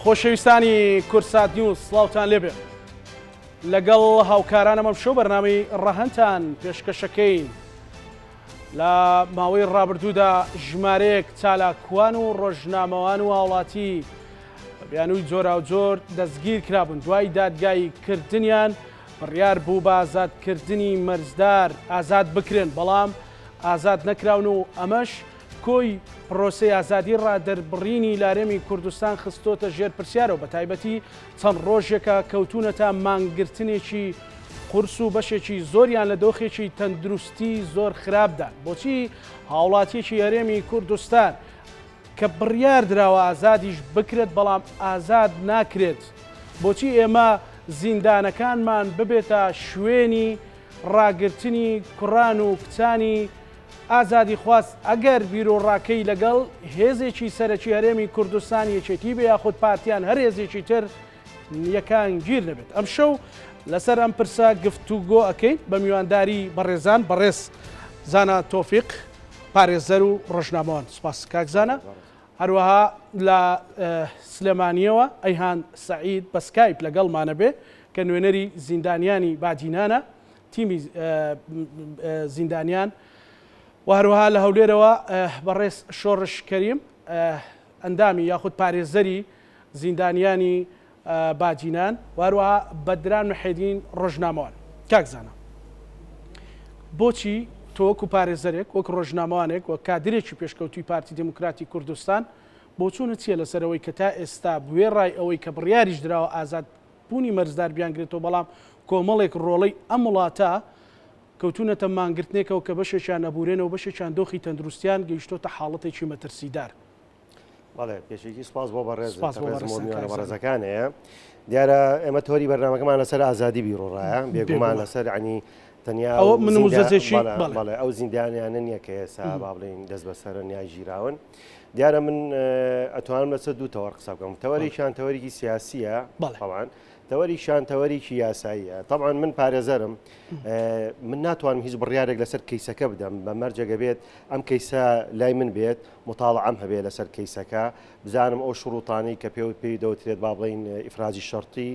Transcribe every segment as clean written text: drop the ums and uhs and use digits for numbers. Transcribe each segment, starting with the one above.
خۆشەویستانی کورسات نیوز سڵاوتان لێبێ لەگەڵ هاوکارانەمەم شەو بەرنامەی ڕەهەنتان پێشکەشەکەین لە ماوەی ڕابردوودا ژمارەیەک چالاکوان و ڕۆژنامەوان و هاوڵاتی بەیانووی جۆرا و جۆر دەستگیر کرابوون دوای دادگای کردنیان بڕیار بوو بە ئازادکردنی مەرزدار ئازاد بکرێن بەڵام ئازاد نەکراون و ئەمەش کۆی پرۆسەی ئازادی ڕادەربڕینی لارێمی کوردستان خستۆتە ژێر پرسیارەوە بە تایبەتی چەند ڕۆژێکە کەوتونەتە مانگرتنێکی قورس و بەشێکی زۆریان لە دۆخێکی تەندروستی زۆر خراپدان بۆچی هاوڵاتیەکی هەرێمی کوردستان کە بڕیار دراوە ئازادیش بکرێت بەڵام ئازاد ناکرێت بۆچی ئێمە زیندانەکانمان ببێتە شوێنی ڕاگررتنی کوڕان و کچانی ئازادی خواست ئەگەر بیرۆڕاکەی لەگەڵ هێزێکی سەرەکی هەرێمی کوردستان یەکێتی بە یاخود پارتیان هەر هێزێکی تر یەکان گیر نەبێت ئەم شەو لەسەر ئەم پرسە گفتوگۆ ئەەکەین بە میوانداری بەڕێزان بەڕێز زانە تۆفیق پارێزەر و ڕۆژنامەوان سوپاس کاکزانە هەروەها لە سلێمانیەوە ئەیهان سەعید بە سکایپ لەگەڵمانە بێ کە نوێنەری زیندانیانی بادینانە تیمی زیندانیان و هەروەها لە هەولێرەوە بەڕێز شۆڕش کەریم ئەندامی یاخود پارێزەری زیندانیانی باجینان و هەروەها بەدران محێدین ڕۆژنامەوان کاکزانە بۆچی تۆ وەکو پارێزەرێک وەک ڕۆژنامەوانێک و کادرێکی پێشکەوتوی پارتی دموکراتی کوردستان بۆچوونە چیە لەسەرەوەی کە تا ئێستا بوێ ڕای ئەوەی کە بڕیاریش درراوە ئازادبوونی مەرزدار بیانگرێتەوە بەڵام کۆمەڵێک ڕۆڵەی ئەم وڵاتە کەوتونەتە مانگرتنێکەوە کە بەشێکیان نەبورێنەوە بەشێکیان دۆخی تەندروستیان گەیشتۆتە حاڵەتێکی مەترسیدار. بەڵێ پێشێکی سپاس بۆ بەڕێزەکانەیە دیارە ئێمە تۆری بەرنامەکەمان لەسەر ئازادی بیرۆڕایە بێگومان لەسەر عنی تەنیا بەڵێ ئەو زیندانیانە نییە کە ئێستا با بڵێن دەست بەسەرە نیای ژیراون دیارە من ئەتوانم لەسەر دوو تەوەر قسە بکەم تەوەریشان تەوەریکی سیاسیە بەڵێ تەوەریشان تەوەریکی یاساییە طبعا من پارێزەرم من ناتوانم هیچ بڕیارێک لەسەر کەیسەکە بدەم بە مەرجەگە بێت ئەم کەیسە لای من بێت مطالعەم هەبێت لەسەر کەیسەکە بزانم ئەو شروطانی کە پێی دەوترێت با بڵین ئیفراجی شەرتی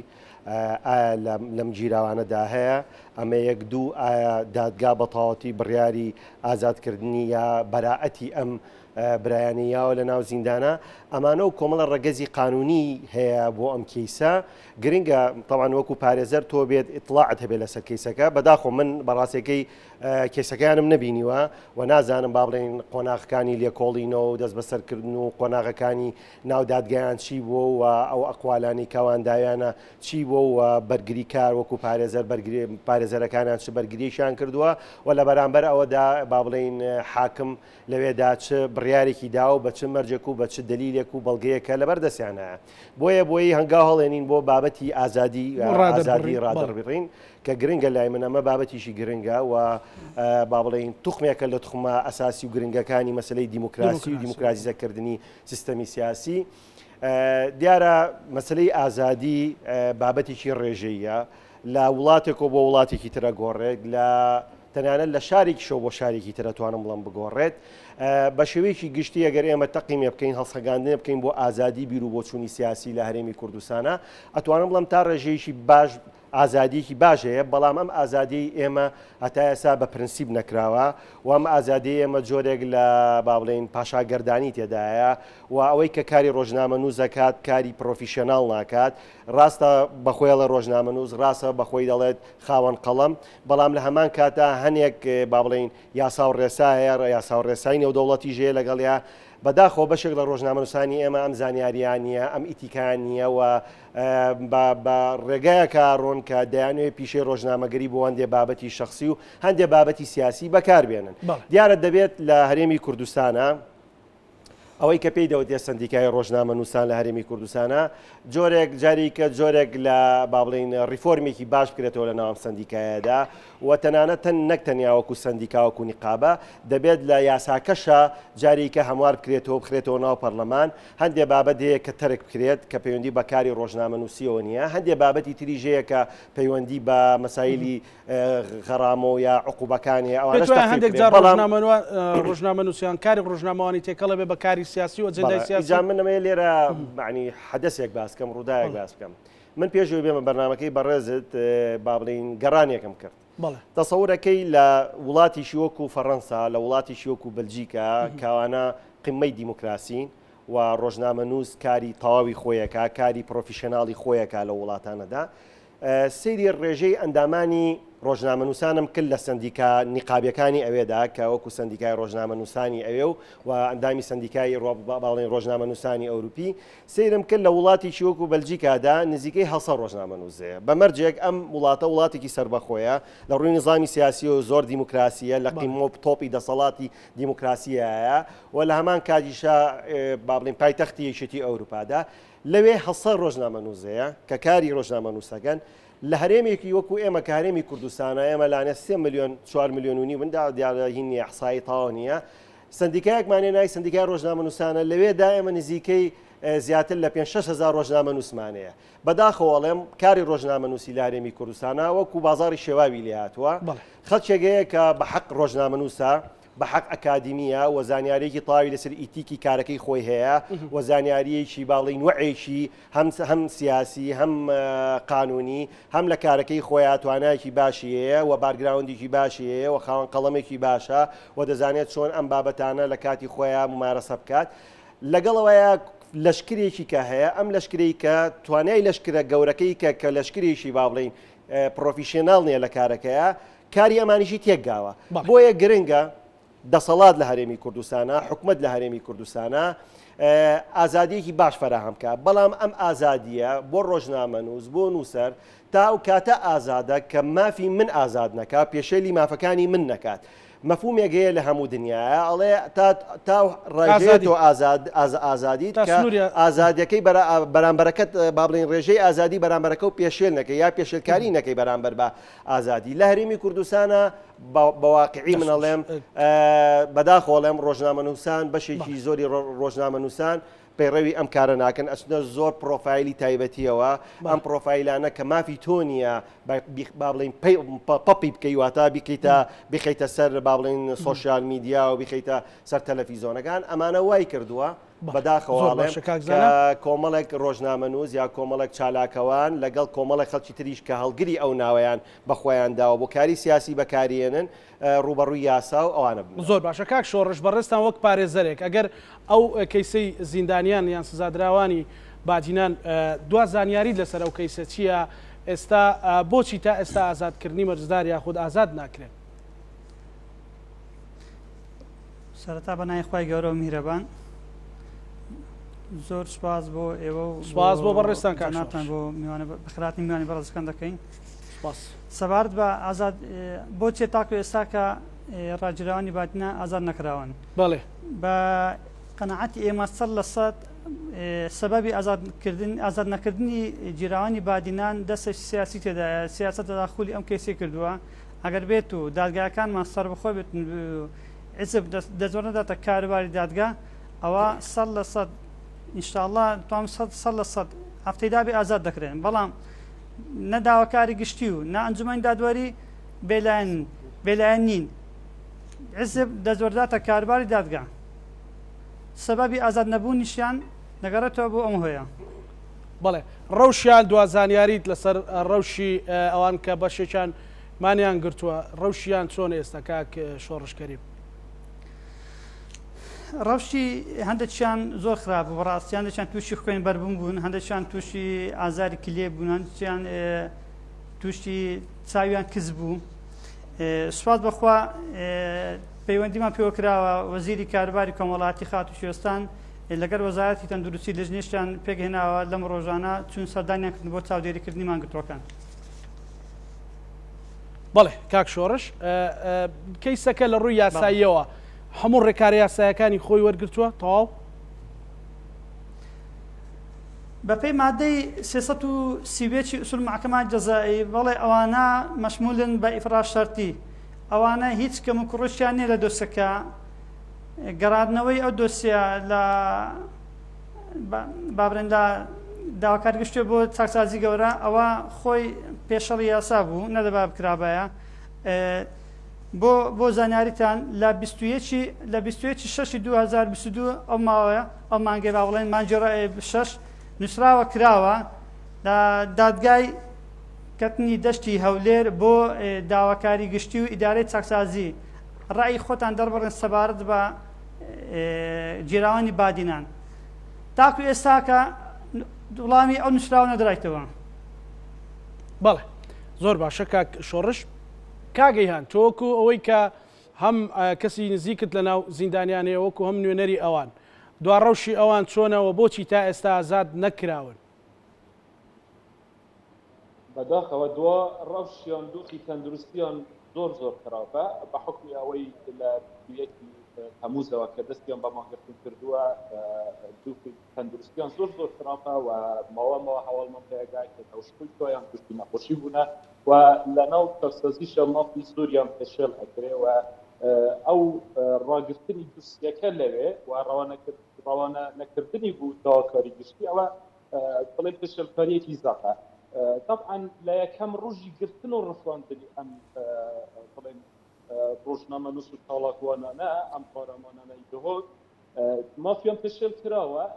لەم گیراوانەدا هەیە ئەمە یەک دوو ئایا دادگا بەتەواوەتی بڕیاری ئازادکردنی یا بەراعەتی ئەم برایانیاوە لە ناو زیندانە ئەمانە و کۆمەڵە ڕەگەزی قانونی هەیە بۆ ئەم کەیسە گرنگە طبعا وەکو پارێزەر تۆ بێت ئیطلاعت هەبێت لەسەر کەیسەکە بەداخۆ من بەڕاستیەکەی کێسەکانم نەبینیوە و نازانم با بڵێن قۆناغەکانی لێکۆڵینەوە و دەست بەسەرکردن و قۆناغەکانی ناو دادگایان چی بووە و ئەو ئەقوالانی کاوانداویانە چی بووە و بەرگری کار وەکو پارێزەرەکانیان چ بەرگریشیان کردووە و لە بەرامبەر ئەوەدا با بڵێن حاکم لەوێدا چ بڕیارێکی دا و بە چ مەرجێک و بە چ دلیلێک و بەڵگەیەکە لەبەردەستیانە بۆیە هەنگاو هەڵێنین بۆ بابەتی ئازادی ڕادەربڕین کە گرنگە لای من ئەمە بابەتیشی گرنگە و با بڵێن توخمێکە لە توخمە ئەساسی و گرنگەکانی مەسلەی دیموکراسی و دیموکراتیزەکردنی سیستەمی سیاسی دیارە مەسلەی ئازادی بابەتێکی ڕێژەیە لە وڵاتێکەوە بۆ وڵاتێکی ترە گۆڕێک لە تەنانەت لە شارێکی شەو بۆ شارێکی ترەتوانم بڵم بگۆڕێت بە شێوەیەکی گشتی ئەگەر ئێمە تەقیمێ بکەین هەڵسەگاندنێ بکەین بۆ ئازادی بیر و بۆچوونی سیاسی لە هەرێمی کوردستانە ئەتوانم بڵم تا ڕێژەیەکی باش ئازادیەکی باشەیە بەڵام ئەم ئازادی ئێمە هەتا ئێستا بە پرنسیب نەکراوە و ئەم ئازادی ئێمە جۆرێک لە با بڵێن پاشاگەردانی تێدایە و ئەوەی کە کاری ڕۆژنامە نووس دەکات کاری پرۆفیشناڵ ناکات ڕاستە بەخۆی لە ڕۆژنامە نووس ڕاستە بەخۆی دەڵێت خاوەن قەڵەم بەڵام لە هەمان کاتە هەنێک با بڵێن یاسا و ڕێسا هەیە یاسا و ڕێسای نێودەوڵەتی ژێ لەگەڵیا بەداخۆ بەشێک لە ڕۆژنامەنووسانی ئێمە ئەم زانیاریانە ئەم ئیتیکانیە و بە ڕێگایەکە ڕۆن کە دەیانوێت پیشەی ڕۆژنامەگەری بۆ هەندێک بابەتی شخصی و هەندێک بابەتی سیاسی بەکاربێنن دیارە دەبێت لە هەرێمی کوردستانە ئەوەی کە پێی دەوتێت سندیکای ڕۆژنامە نووسان لە هەرێمی کوردستانە جۆرێک جاریکە جۆرێک لە با بڵێن ریفۆرمێکی باش بکرێتەوە لە ناوم سندیکایەدا و تەنانەت نەک تەنیاوەکو سندیکاوەکو نیقابە دەبێت لە یاساکەشە جاریکە هەموار بکرێتەوە بخرێتەوە ناو پەرلەمان هەندێک بابەت هەیە کە تەرک بکرێت کە پەیوەندی بە کاری ڕۆژنامە نووسیەوە نییە هەندێک بابەتی تریژەیە کە پەیوەندی بە مەسایلی غەرامە و یا عقوبەکانی ئەوانە هەندێک ڕۆژنامە نووسیان کاری ڕۆژنامەوانی تێکەڵە بێ بە کاری کاری سیاسی و ئەجەندای سیاسی. جا من ئەمە لێرە معنی حەدەسێک باس بکەم ڕووداوێک باس بکەم. من پێشەوەی بێمە بەرنامەکەی بەڕێزت با بڵین گەڕانێکم کرد. تەسەورەکەی لە وڵاتیشی وەکو فەڕەنسا لە وڵاتیشی وەکو بەلجیکا کەوانە قمەی دیموکراسین و ڕۆژنامەنووس کاری تەواوی خۆیەکە کاری پرۆفیشناڵی خۆیەکە لە وڵاتانەدا سەیری ڕێژەی ئەندامانی ڕۆژنامەنووسانم کرد لە سندیکا نیقابیەکانی ئەوێدا کە وەکو سندیکای ڕۆژنامەنووسانی ئەوێ و ئەندامی سندیکای باڵێن ڕۆژنامەنووسانی ئەوروپی سەیرم کرد لە وڵاتیشی وەکو بەلجیکادا نزیکەی 700 ڕۆژنامەنووسەیە بەمەرجێک ئەم وڵاتە وڵاتێکی سربەخۆیە لە ڕووی نظامی سیاسی و زۆر دیموکراسیە لە قیمۆ تۆپی دەسەڵاتی دیموکراسیایە و لە هەمان کاتیشا با بڵین پایتەختی یەکێتی ئەوروپادا لەوێ 700 ڕۆژنامەنووسەیە کە کاری ڕۆژنامەنووسەکەن لە هەرێمێکی وەکو ئێمە کە هەرێمی کوردستانە ئێمە لاانە 3 ملیۆن 4 ملیۆنی مندا دیاهینی ئەحسایی تاوا نییە سندیکایەکمانێ نای سندیکای ڕۆژنامەنووسانە لەوێدا ئێمە نزیکەی زیاتر لە 5,000 ڕۆژنامەنووسمانەیە بەداخەوەڵێم کاری ڕۆژنامەنووسی لە هەرێمی کوردستانە وەکو بازاری شێواوی لێ هاتووە خەڵکێگەیە کە بە حەق ڕۆژنامەنووسە بە حەق ئەکادیمیە و زانیاریەکی تاوی لەسەر ئیتیکی کارەکەی خۆی هەیە و زانیاریەکی باڵین وعێکی هەم سیاسی هەم قانونی هەم لە کارەکەی خۆیان توانایەکی باشی هەیە و بارگراوندێکی باشی هەیە و خاوەن قەڵەمێکی باشە و دەزانێت چۆن ئەم بابەتانە لە کاتی خۆیان ممارەسە بکات لەگەڵەوەیە لەشکرێکی کە هەیە ئەم لەشکرەی کە توانای لەشکرە گەورەکەی کە لەشکرێکی با بڵین پرۆفیشناڵ نییە لە کارەکەیە کاری ئەمانیشی تێکگاوە بۆیە گرنگە دەسەڵات لە هەرێمی کوردستانە حکومت لە هەرێمی کوردستانە ئازادیەکی باش فەراهەمکە بەڵام ئەم ئازادیە بۆ ڕۆژنامەنووس بۆ نووسەر تا ئەو کاتە ئازادە کە مافی من ئازاد نەکا پێشەلی مافەکانی من نەکات مەفهومێکەیە لە هەموو دنیاە ئەڵێ تا ڕێژێت و ئازادیت کە ئازادیەکەی بەرامبەرەکەت با بڵین ڕێژەی ئازادی بەرامبەرەکە و پێشێل نەکەی یا پێشێلکاری نەکەی بەرامبەر بە ئازادی لە هەرێمی کوردستانە بەواقعی منەڵێم بەداخۆڵێم ڕۆژنامەنووسان بەشێکی زۆری ڕۆژنامەنووسان پەیڕەوی ئەم کارە ناکەن ئەچنە زۆر پرۆفایلی تایبەتیەوە ئەم پرۆفایلانە کە مافی تۆ نییە با بڵین پەپی بکەیواتە بخەیتە سەر با بڵین سۆشیال میدیا و بخەیتە سەر تەلەڤیزۆنەکان ئەمانە وای کردووە بەداخەواڵێم کۆمەڵێک ڕۆژنامەنووس یا کۆمەڵێک چالاکەوان لەگەڵ کۆمەڵێک خەڵکی تریش کە هەڵگری ئەو ناوەیان بەخۆیانداوە بۆ کاری سیاسی بەکارێنن ڕوبەڕووی یاسا و ئەوانە زۆر باشە کاک شۆڕش بەڕێستان وەک پارێزەرێک ئەگەر ئەو کەیسەی زیندانیان یان سزادراوانی باجینان دوا زانیاریت لەسەر ئەو کەیسە چییە ئێستا بۆچی تا ئێستا ئازادکردنی مەرجدار یاخود ئازاد ناکرێت سەرەتا بەنای خوای گەورە و میهرەبان زۆر سپاس بۆ ئێوە و سپاس بۆ بەڕێستان کاتتان بۆ بەخراتی میوانی بەڕێزەکان دەکەین سەبارەت بە ئازاد بۆچێ تاکو ئێستا کە ڕاجراوانی باتینە ئازاد نەکراون بەڵێ بە قەنەعەتی ئێمە 100% سەبەبی ئازاد نەکردنی جیراوانی بادینان دەستە سیاسی تێدایە سیاست تەداخولی ئەم کەیسی کردووە ئەگەر بێت و دادگاکانمان سەربەخۆ بێت حزب دەزۆر نەداتە کاروباری دادگا ئەوە 100% ئینشاءالله توانم 100% هەفتەی دابێ ئازاد دەکرێن بەڵام نەداواکاری گشتی و نە ئەنجومەنی دادوەری بێلایەن نین حزب دەزۆرداتە کاروباری دادگا سەبەبی ئازاد نەبوونیشیان دەگەڕێتەوە بۆ ئەم هۆیە بەڵێ ڕەوشیان دوازانیاریت لەسەر ڕەوشی ئەوان کە بەشێکیان مانیان گرتووە ڕەوشیان چۆن ئێستا کاک شۆڕشکەریم ڕەوشی هەندێکیان زۆر خراپ بوو بەڕاستیان هەندێکیان تووشی خوێن بەربوون بوون هەندێکیان تووشی ئازاری کلێ بوون هەندێکیان تووشی چاویان کز بوو سوپاس بەخوا پەیوەندیمان پێوە کراوە وەزیری کاروباری کۆمەڵاتی خات و شوێستان لەگەر وەزارەتی تەندروستی لەژنێشتیان پێکهێناوە لەم ڕۆژانە چون سەردانیان کردن بۆ چاودێریکردنی مانگرتوەکان بەڵێ کاک شۆڕش کەیسەکە لە ڕووی یاساییەوە هەموو ڕێکاری یاسایەکانی خۆی وەرگرتووە تەواو بەپێی مادەی 330 ئوسوول محکەمە جەزایی بەڵێ ئەوانە مەشمولن بە ئیفراز شەرتی ئەوانە هیچ کەم و کوڕۆشیان نیە لە دۆسەکە گەڕاندنەوەی ئەو دۆسیە لە بابرێن لە داواکارگشتێ بۆ چاکسازی گەورە ئەوە خۆی پێشەڵی یاسا بوو نەدەبا بکرابایە بۆ زانیاریتان لە 21/6/2022 ئەو ماوەیە ئەو مانگەی با بڵێن مانگی 6 نووسراوە کراوە لە دادگای کەتنی دەشتی هەولێر بۆ داواکاری گشتی و ئیدارەی چاکسازی ڕای خۆتان دەربڕن سەبارەت بە جێراوانی بادینان تاکو ئێستاکە وڵامی ئەو نووسراوە نەدرایتەوە. بەڵێ زۆر باشە کاک شۆڕش. کاگەیهان تۆکو ئەوەی کە هەم کەسی نزیکت لە ناو زیندانیانەیە وەکو هەم نوێنەری ئەوان دواڕەوشی ئەوان چۆنەوە بۆچی تا ئێستا ئازاد نەکراون؟ بەداخەوە دوا ڕەوشیان دۆخی تەندروستیان زۆر خراپە بە حکمی ئەوەی لە یەکی هەمووزەوە کە دەستیان بە ماگرتن کردووە دۆخی تەندروستیان زۆر خراپە و ماوەمەوە هەواڵمان پێگای کە تەوشکوی تۆیان توشتی نەخۆشی بوونە و لە ناو تەرسەزیشە مافی زۆریان پێشێل ئەکرێ و ئەو ڕاگرتنی دووسیەکە لەوێ و ڕەوانە نەکردنی بوو داواکاری گشتی ئەوە بڵێ پێشێلکاریەکی زاقە. طبعا لا يكم رجي قرتنو الرفوان دلي ام طبعا روجنامه نص طلاق وانا ام قرمانا يدهود ما فيهم تشل كراوه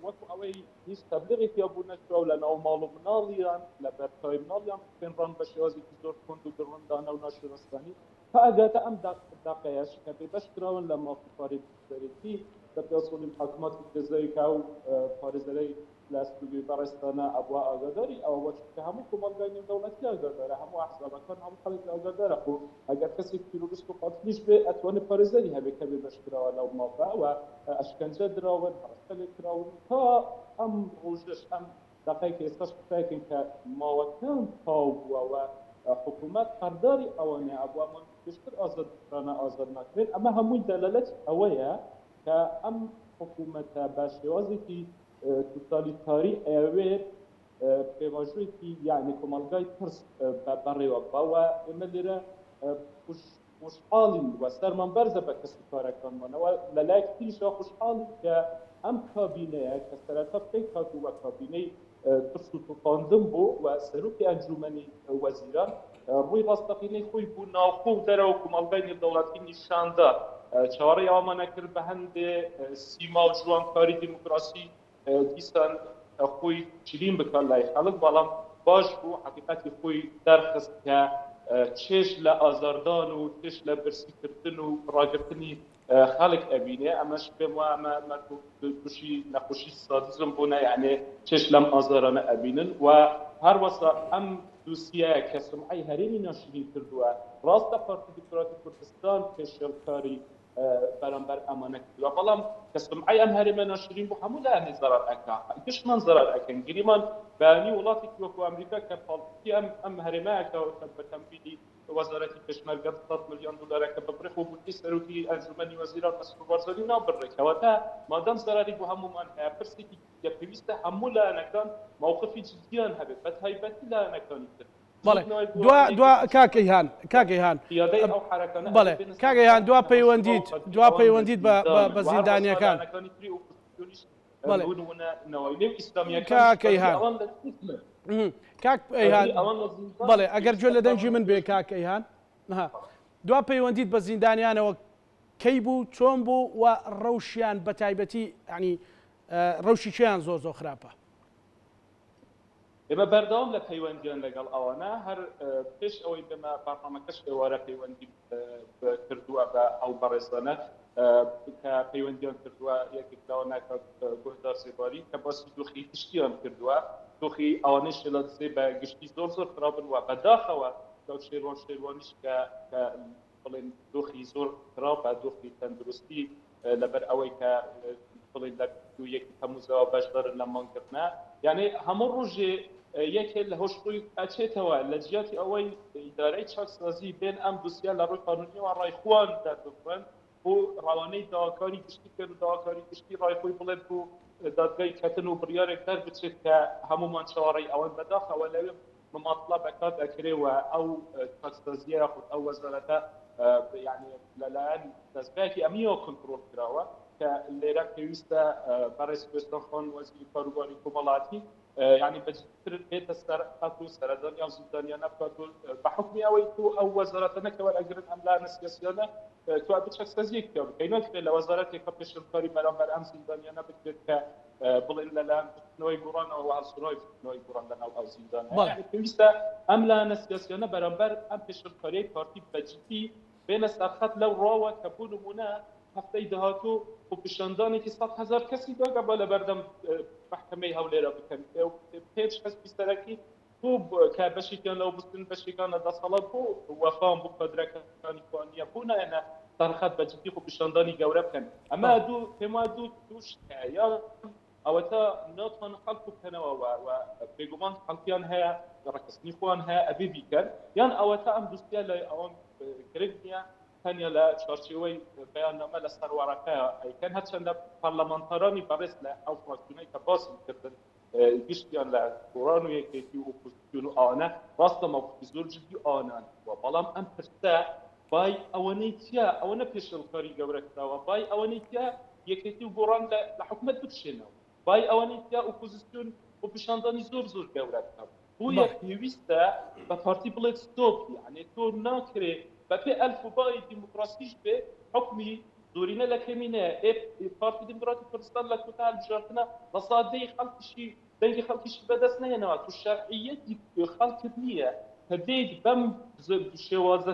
وكو اوي يستبلغي في ابو نشو لنا او مالو مناليان لا برتاي مناليان بين ران بشوازي كزور كوندو درون دانا وناشر رستاني فاجات ام دقياش كبي باش كراون لما في فاريد دريتي تبيصل الحكومات الجزائريه كاو فارزلي لاستوديو دارستانا ابواء اغادري او وجه كهمو كمالغاني دولتي اغادري همو احزاب كان همو خلق اغادري خو اگر کسی تروریست قاتلیش به اتوان پارێزەری هەبێ کە بێ بەشکراوە لەو ماڵدا و ئەشکەنجە دراون هەڵسەلێ کراون تا ئەم ڕۆژەش ئەم دەقەیەکە ئێستاش قسەیەکەین کە ماوەکان تاو بووە و حکوومەت قەرداری ئەوەنێ ئەبوامان پێشتر ئازادکرانە ئازاد ناکرێت ئەمە هەمووی دەلالەت ئەوەیە کە ئەم حکوومەتە بە شێوازێکی توتالیتاری ئەوێت پێواژوویەکی یعنی کۆمەلگای ترس بەڕێوە باوە ئێمە لێرە خوشحاڵین و سەرمان بەرزە بە کەسوکارەکانمانەوە لەلایەک تریشە خوشحاڵین کە ئەم کابینەیە کە سەرەتا پێی هاتووە کابینەی ترس و تووقاندن بوو و سەرۆکی ئەنجومەنی وەزیران ڕووی ڕاستەقینەی خۆی بوو ناوخۆ و دەرەوە کۆمەلگای نێودەوڵەتی نیشاندا چاوەڕێی ئەومانە کرد بە هەندێ سیما و جوانکاری دیموکراسی دیسان خۆی چلین بکەن لای خەڵک بەڵام باش بوو حقیقەتی خۆی دەرخست کە چێش لە ئازاردان و چێش لە برسیکردن و ڕاگرتنی خەڵک ئەبینێ ئەمەش پێم وایە ئەمە تووشی نەخۆشی سادیزم بوونە یعنی چێش لەم ئازارانە ئەبینن و هەروەسا ئەم دووسیە کە سمعەی هەرێمی ناشرین کردووە ڕاستە پارتی دیموکراتی کوردستان پێشێلکاری بەرامبەر ئەمانە کردووە بەڵام کە سمعەی ئەم هەرێمە ناشرین بوو هەموو لایەنێ زەرار ئەکا گشتمان زەرار ئەکەن گریمان بەیانی وڵاتێکی وەکو ئەمریکا کە پاڵپتی ئەم هەرێمەیەکەوە بە تەمویلی وەزارەتی پێشمەرگە 100 ملیۆن دلارەکە بەبڕێک و بودجەی سەرۆکی ئەنجومەنی وەزیران مەسعود بارزانانی ناوبڕێکەوە تا مادام زەراری بۆ هەمومان هەیە پرسێکی پێویستە هەموو لایەنەکان مووقفی جددیان هەبێت بە تایبەتی لایەنەکانی تر. بەڵێ دوا کاکەیهان بەڵێ کاگەیهان دوا پەیوەندیت بە زیندانیەکان کاکەیهان بەڵێ ئەگەر گوێ لە دەنجی من بێ کاکەیهان دوا پەیوەندیت بە زیندانیانەوە کەی بوو چۆن بوو و ڕەوشیان بە تایبەتی ینی ڕەوشی چیان زۆر خراپە؟ ئێمە بەردەوام لە پەیوەندیان لەگەڵ ئەوانە هەر پێش ئەوەی بمە بەرنامەکەش ئێوارە پەیوەندی کردووە بە ئەو بەڕێزانە کە پەیوەندیان کردووە یەکێکەوە ناکات گۆدار سێباری کە باسی دۆخی گشتیان کردووە دۆخی ئەوانەی شێلە دەسێ بە گشتی زۆر خراپن و بەداخەوە شێروانیش کە بڵێن دۆخی زۆر خراپە دۆخی تەندروستی لەبەر ئەوەی کە بڵێن لە یەکی هەمووزەوە بەشدارن لە مانگرتنە یعنی هەموو ڕۆژێ یەکێ لە هۆشخۆی ئەچێتەوە لە جیاتی ئەوەی ئیدارەی چاکسازی بێن ئەم دووسیا لە ڕووی قانونیەوە ڕایخوان دەردبن بۆ ڕەوانەی داواکاری گشتی کرد و داواکاری گشتی ڕایخۆی بڵێت بوو دادگای کەتن و بڕیارێک دەربچێت کە هەمومان چاوەڕێی ئەوەن بەداخەوە لەوێ مماطلە بەکات ئەکرێوە ئەو چاکسازیە یاخود ئەو وەزارەتە یعنی لەلایەن دەستگایەکی ئەمیەوە کۆنتڕۆڵ کراوە کە لێرە پێویستە بەڕێز کوێستانخان وەزیری کاروباری کۆمەڵاتی يعني بجتر بيت السرقات سردانيا وزندانيا نبكاتو بحكم أويتو أو وزارتنا كوال أجر أملا نسياسيانا تو أبتشك سزيك يوم كينوك في وزارتي كبش القري مرامر أم زندانيا نبكت بل إلا لان نوي قران أو هالسنوي نوي قران لنا أو زندانيا يعني كمسة أملا نسياسيانا مرامر أم بش القري بارتي بجتي بين السرقات لو راوا كبون منا هفته دهاتو و پیشاندانی که 100,000 کسی داره بالا بردم محکمه هولی را بکن پیش حس بیشترکی خوب که بشیکان لو بستن بشیکان دا سالات بو وفام بو قدرکانی کوانیا بونا انا ترخط بجدی خوب پیشاندانی گوره بکن اما دو دوش یا او تا ناتوان خلقو کنوا و بگمان خلقیان ها رکسنی خوان ها ابی بیکن یان او تا ام دوستیا لای اوان گرگنیا ثانية لا شرشيوي بياننامه لسر ورقه أي كان هاتشان برلمانتراني برسله أو فراكسيوني كباسم كردن گشتیان لا قرآن و یکی اپوزیسیون آنه راست ما بزرگ جدی آنان و بالام ام پرسه بای اوانیتیا اوانه پیشل کاری گورک و بای اوانیتیا یکی قرآن لحکومت بکشینه بای اوانیتیا اپوزیسیون و پیشاندانی زور گورک هو یکی ویسته با پارتی بلک ستوب یعنی تو ناکره بپی الف بای دموکراسیش به حکمی دورينا لكمينا بارتي ديمقراطي كردستان لكوتا الجارتنا مصادي خلقشي بين خلقشي بدسنا هنا والشرعيه دي خلق بنيه هديد بم شوازه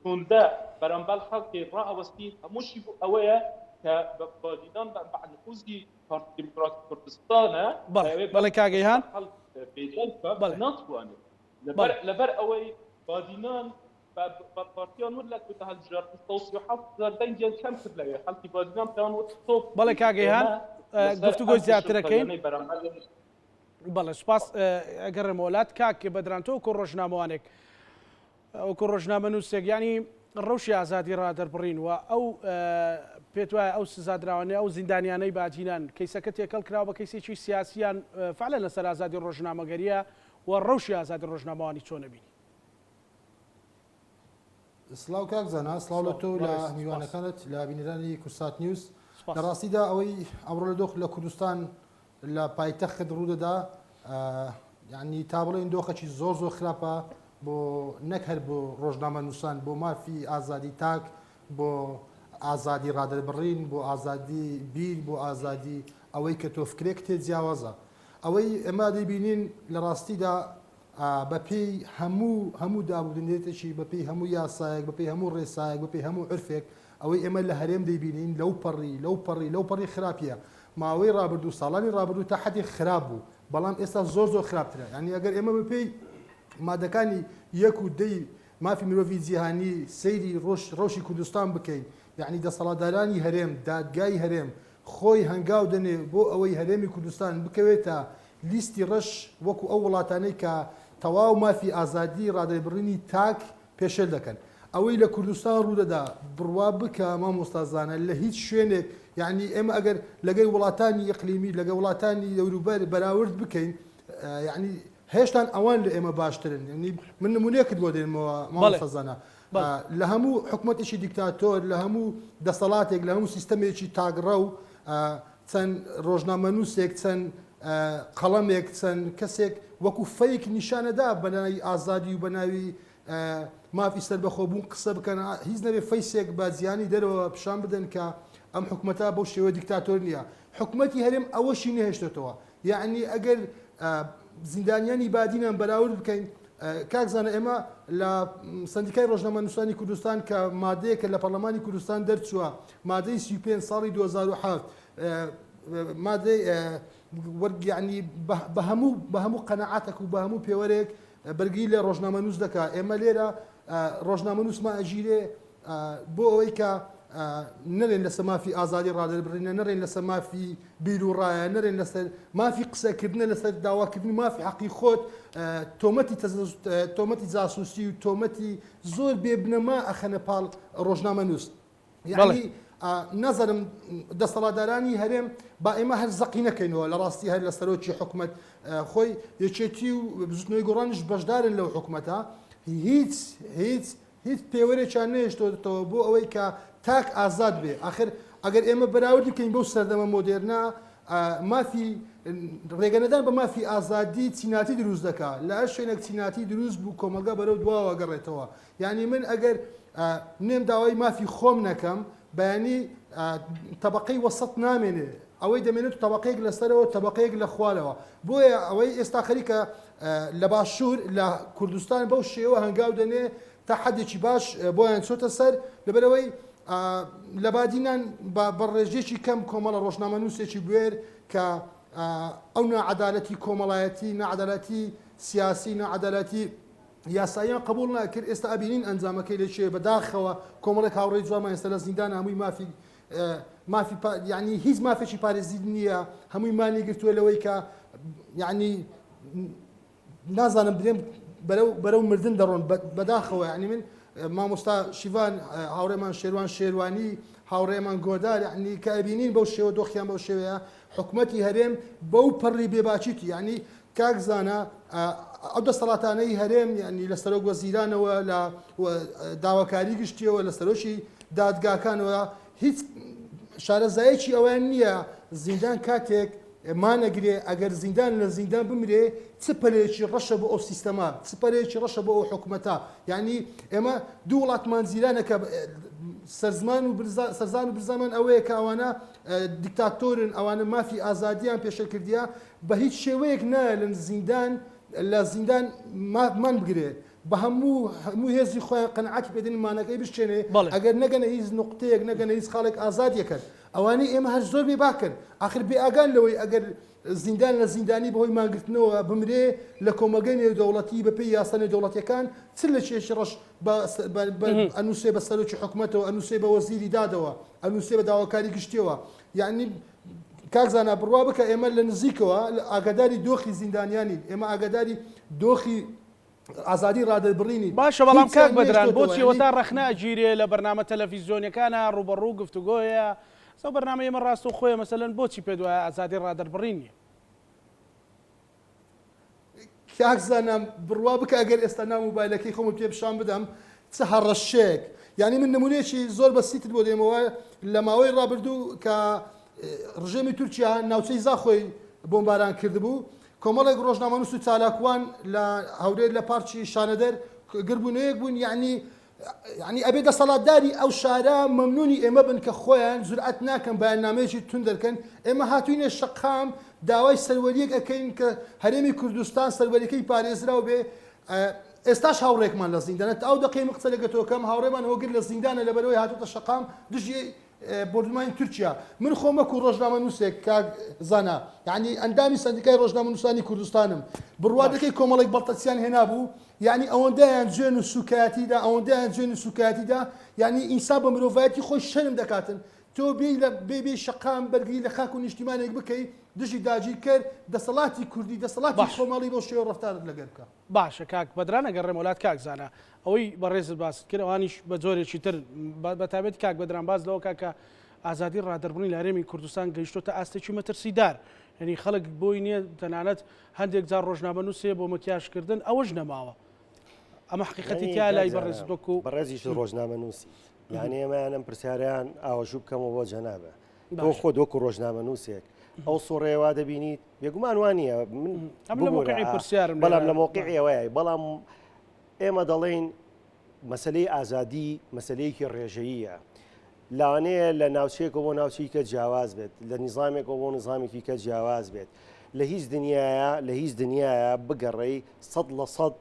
تون دا برامبال خلق را وستي مش اويا كباديدان بعد نفوذي بارتي ديمقراطي كردستان بله كاغيهان بله ناتواني لبر اوي بادينان بارتيان ولا كنت هالجار التصويحات زادين جان كم تبلغ حالتي بادنام كان وتصوب بله كاغيهان گفتگوی زیاترەکەین بەڵێ سپاس ئەگەڕێ مۆلات کاک بەدرانتۆ کۆ ڕۆژنامەوانێک ئەوکو ڕۆژنامە نووسێک ینی ڕەوشی ئازادی ڕادەربڕین و ئەو پێت وایە ئەو سزادراوانەیە ئەو زیندانیانەی باجینان کەیسەکە تێکەڵ کراوە بە کەیسێکی سیاسیان فعلەن لەسەر ئازادی ڕۆژنامەگەریە و ڕەوشی ئازادی ڕۆژنامەوانی چۆن نەبینی سلااو کاک زانا سلااو لە تۆ لە میوانەکانت لە بینەرانی کورسات نیوز لە ڕاستیدا ئەوەی ئەمڕۆ لە دۆخ لە کوردستان لە پایتەخت ڕوودەدا یعنی تا بڵێن دۆخەکی زۆر خراپە بۆ نەک هەر بۆ ڕۆژنامە نووسان بۆ مافی ئازادی تاک بۆ ئازادی ڕادەربڕین بۆ ئازادی بیر بۆ ئازادی ئەوەی کە تۆ فکرێک تێ جیاوازە ئەوەی ئەمە دەبینین لە ڕاستیدا بەپێی هەموو دابودنێتێکی بەپێی هەموو یاسایەک بەپێی هەموو ڕێسایەک بەپێی هەموو عرفێک ئەوەی ئێمە لە هەرێم دەیبینین لەو پەڕی خراپیە ماوەی ڕابردوو ساڵانی ڕابردوو تا حەدی خراپ بوو بەڵام ئێستا زۆر خراپترە ینی ئەگەر ئێمە بەپێی مادەکانی 1 و 10 مافی مرۆڤی جیهانی سەیری ڕۆژی کوردستان بکەین یعنی دەسەڵاتدارانی هەرێم دادگای هەرێم خۆی هەنگاو دەنێ بۆ ئەوەی هەرێمی کوردستان بکەوێتە لیستی ڕەش وەکو ئەو وڵاتانەی کە تەواو مافی ئازادی ڕادەربڕینی تاک پێشێل دەکەن ئەوەی لە کوردستان ڕوودەدا بڕوا بکە مامۆستازانە لە هیچ شوێنێک یعنی ئێمە ئەگەر لەگەی وڵاتانی ئیقلیمی لەگە وڵاتانی دەوروبەر بەراورد بکەین یعنی هێشتان ئەوان لە ئێمە باشترن ینی من نمونەیەکت بۆ دێنمەوە مامۆستازانە لە هەموو حکومەتێکی دیکتاتۆر لە هەموو دەسەڵاتێک لە هەموو سیستەمێکی تاگڕە و چەند ڕۆژنامەنووسێک چەند قەڵەمێک چەند کەسێک وەکو فەیک نیشانەدا بەناوی ئازادی و بەناوی مافی سەربەخۆبوون قسە بکەن هیچ نەبێ فەیسێک بە زیانی دەرەوە پیشان بدەن کە ئەم حکومەتە بەو شێوە دیکتاتۆر نییە حکومەتی هەرێم ئەوەشی نەهێشتێتەوە یعنی ئەگەر زیندانیانی بادینان بەراورد بکەین کاکزانە ئێمە لە سندیکای ڕۆژنامە نووسانی کوردستان کە مادەیەکە لە پەرلەمانی کوردستان دەرچووە مادەی 35 ساڵی 2007 مادەی وەرگیانی بە هەموو قەنەعاتێک و بە هەموو پێوەرێک بەرگی لە ڕۆژنامە نووس دەکات ئێمە لێرە ڕۆژنامە نووسمان ئەژیرێ بۆ ئەوەی کە نەرێن لەسەر مافی ئازادی ڕادەربڕینە نەڕێن لەسەر مافی بیر و ڕایە نەڕێن لەسەر مافی قسەکردنە لەسەر داواکردنی مافی حەقی خۆت تۆمەتی جاسووسی و تۆمەتی زۆر بێبنەما ئەخەنە پاڵ ڕۆژنامە نووس یعنی نەزانم دەسەڵاتدارانی هەرێم با ئێمە هەر زەقی نەکەینەوە لە ڕاستی هەر لە سەرۆکی حکوومەت خۆی یەکێتی و بزنەوەی گۆڕانیش بەشدارن لەو حکوومەتە هیچ پێوەرێکیان نێشتۆتەوە بۆ ئەوەی کە تاک ئازاد بێ ئاخر ئەگەر ئێمە بەراورد بکەین بەو سەردەمە مۆدێرنا مافی ڕێگەنەدان بە مافی ئازادی چیناتی دروست دەکات لە هەر شوێنێک چیناتی دروست بوو کۆمەلگا بەرەو دواوە گەڕێتەوە یعنی من ئەگەر نێم داوای مافی خۆم نەکەم بەیانی طبقەی وەسەط نامێنێ ئەوەی دەمێنێت طبقەیەک لەسەرەوە طبقەیەک لە خوارەوە بۆیە ئەوەی ئێستا خەریکە لە باشوور لە کوردستان بەو شێوە هەنگاو دەنێ تا حەدێکی باش بۆیان چۆتە سەر لەبەرەوەی لە بادینان بە ڕێژێکی کەم کۆمەڵە ڕۆژنامە نووسێکی بوێر کە ئەو نەعەدالەتی کۆمەڵایەتی نەعەدالەتی سیاسی نەعەدالەتی یاساییان قبول ناکرد ئێستا ئەبینین ئەنجامەکەی لێکێ بەداخەوە کۆمەڵێک هاوڕێی جوانمان ئێستا لە زیندان هەمووی مافی یعنی هیچ مافێکی پارێزی نییە هەمووی مانی گرتووە لەوەی کە یعنی نازانم درێم بەرەو مردن دەڕۆن بەداخەوە یعنی من مامۆستا شیوان هاوڕێمان شێروان شێروانی هاوڕێمان گۆدار یعنی کە ئەبینین بەو شێوە دۆخیان بەو شێوەیە حکوومەتی هەرێم بەو پەڕی بێباچیتی یعنی کاک زانە ئەو دەسەڵاتانەی هەرێم ینی لە سەرۆک وەزیرانەوە لە داواکاری گشتیەوە لە سەرۆکی دادگاکانەوە هیچ شارەزایەکی ئەویان نییە زیندان کاتێک مانەگرێ ئەگەر زیندان لە زیندان بمرێ چ پەلێکی ڕەشە بۆ ئەو سیستەما چ پەلێکی ڕەشە بۆ ئەو حکوومەتە یعنی ئێمە دوو وڵاتمان زیرانەکە سەرزان و برزامان ئەوەیە کە ئەوانە دیکتاتۆرن ئەوانە مافی ئازادیان پێشە کردیا بە هیچ شێوەیەک نایە لە زیندان مان بگرێ بە هەموو هێزی خۆیان قەنعاتی پێدەنی مانەکەی بشتێنێ ئەگەر نەگەنە هیچ نقطەیەک نەگەنە هیچ خاڵێک ئازادیەکەن ئەوانەی ئێمە هەر زۆر بێ باکەن آخر بێ ئاگان لەوەی ئەگەر زیندان لە زیندانی بەهۆی ماگرتنەوە بمرێ لە کۆمەگەی نێودەوڵەتی بەپێی یاسا نێودەوڵەتیەکان چ لە کێشی ڕەش ئەنووسێ بە سەرۆکی حکوومەتەوە ئەنووسێ بە وەزیری دادەوە ئەنووسێ بە داواکاری گشتیەوە یعنی کاکزانە بڕوا بکە ئێمە لە نزیکەوە ئاگاداری دۆخی زیندانیانی ئێمە ئاگاداری دۆخی ئازادی ڕادەبڕینی باشە بەڵام کاک بەدران بۆچی وەتا ڕەخناگیرێ لە بەرنامە تەلەڤیزیۆنیەکانە ڕوبەڕوو گفتوگۆیە سەو بەرنامە ئێمە ڕاست و خۆیە مەسەلەن بۆچی پێ دوایە ئازادی ڕادەبڕینی کاکزانە بڕوا بکە ئەگەر ئێستا ناو مۆبایلەکەی خۆم پێ پیشان بدەم چ هەڕەشێک یعنی من نمونەیەکی زۆر بەسیتت بۆ دێمەوە لە ماوەی ڕابردوو کە ڕژێمی تورکیا ناوچەی زاخۆی بۆمباران کردبوو کۆمەڵێک ڕۆژنامەنووس و چالاکوان لە هەورێر لە پارچی شانەدەر گربوونەیەک بوون یعنی ئەبێ دەسەڵاتداری ئەو شارە مەمنونی ئێمە بن کە خۆیان جورئەت ناکەن بەیاننامەیەکی تون دەکەن ئێمە هاتوینە شەقام داوای سەروەریەک ئەەکەین کە هەرێمی کوردستان سەروەریەکەی پارێزراو بێ ئێستاش هاوڕێکمان لە زیندانێت ئەو دقی قسە لەگەتەوەکەم هاوڕێمان هۆگر لە زیندانە لەبەرەوەی هاتوتە شەقام دژی بردمانی تورکیا من خۆمەکو ڕۆژنامە نووسێک کاک زانە یعنی ئەندامی سندیکای ڕۆژنامە نووسانی کوردستانم بڕوادەکەی کۆمەڵێک بەڵتەچیان هێنابوو یعنی ئەوەندەیان جوێن و سوکایەتیدا ئەوەندەیان جوێن و سوکایەتیدا یعنی ئینسان بە مرۆڤایەتی خۆی شەرم دەکاتن تۆ بێ شەقام بەرگری لە خاک و نیشتیمانێک بکەی دژی داگیر کرد دەسەڵاتی کوردی دەسەڵاتی خۆماڵی بۆ شێوە ڕەفتارت لەگەر بکە باشە کاک بەدران ئەگەڕێم وڵات کاک زانە ئەوەی بەڕێزت باست کرد ئەوانیش بە جۆرێکی تر بەتابێت کاک بەدران باز لەوە کاکە ئازادی ڕادەربڕنی لە هەرێمی کوردستان گەیشتۆتە ئاستێکی مەترسیدار یعنی خەڵک بۆی نییە تەنانەت هەندێک جار ڕۆژنامە نووسێ بۆ مەکیاژکردن ئەوەش نەماوە ئەمە حقیقەتی تیا لای بەڕێزت وەکو بەڕێزیش ڕۆژنامە نووسی یعنی ئێمەیانم پرسیاریان ئاوەژوو بکەمەوە بۆ جەنابە تۆ خۆت وەکو ڕۆژنامە نووسێک ئەو سوڕێوا دەبینیت بێگومان وانە بەڵام لە مۆقعی ئەوەیە بەڵام ئێمە دەڵێن مەسلەی ئازادی مەسلەیەکی ڕێژەییە لاوانەیە لە ناوچەیەک بۆ ناوچەیەکە جیاواز بێت لە نیزامێک بۆ نظامێکی کە جیاواز بێت لە هیچ دنیاە بگەڕێی 100%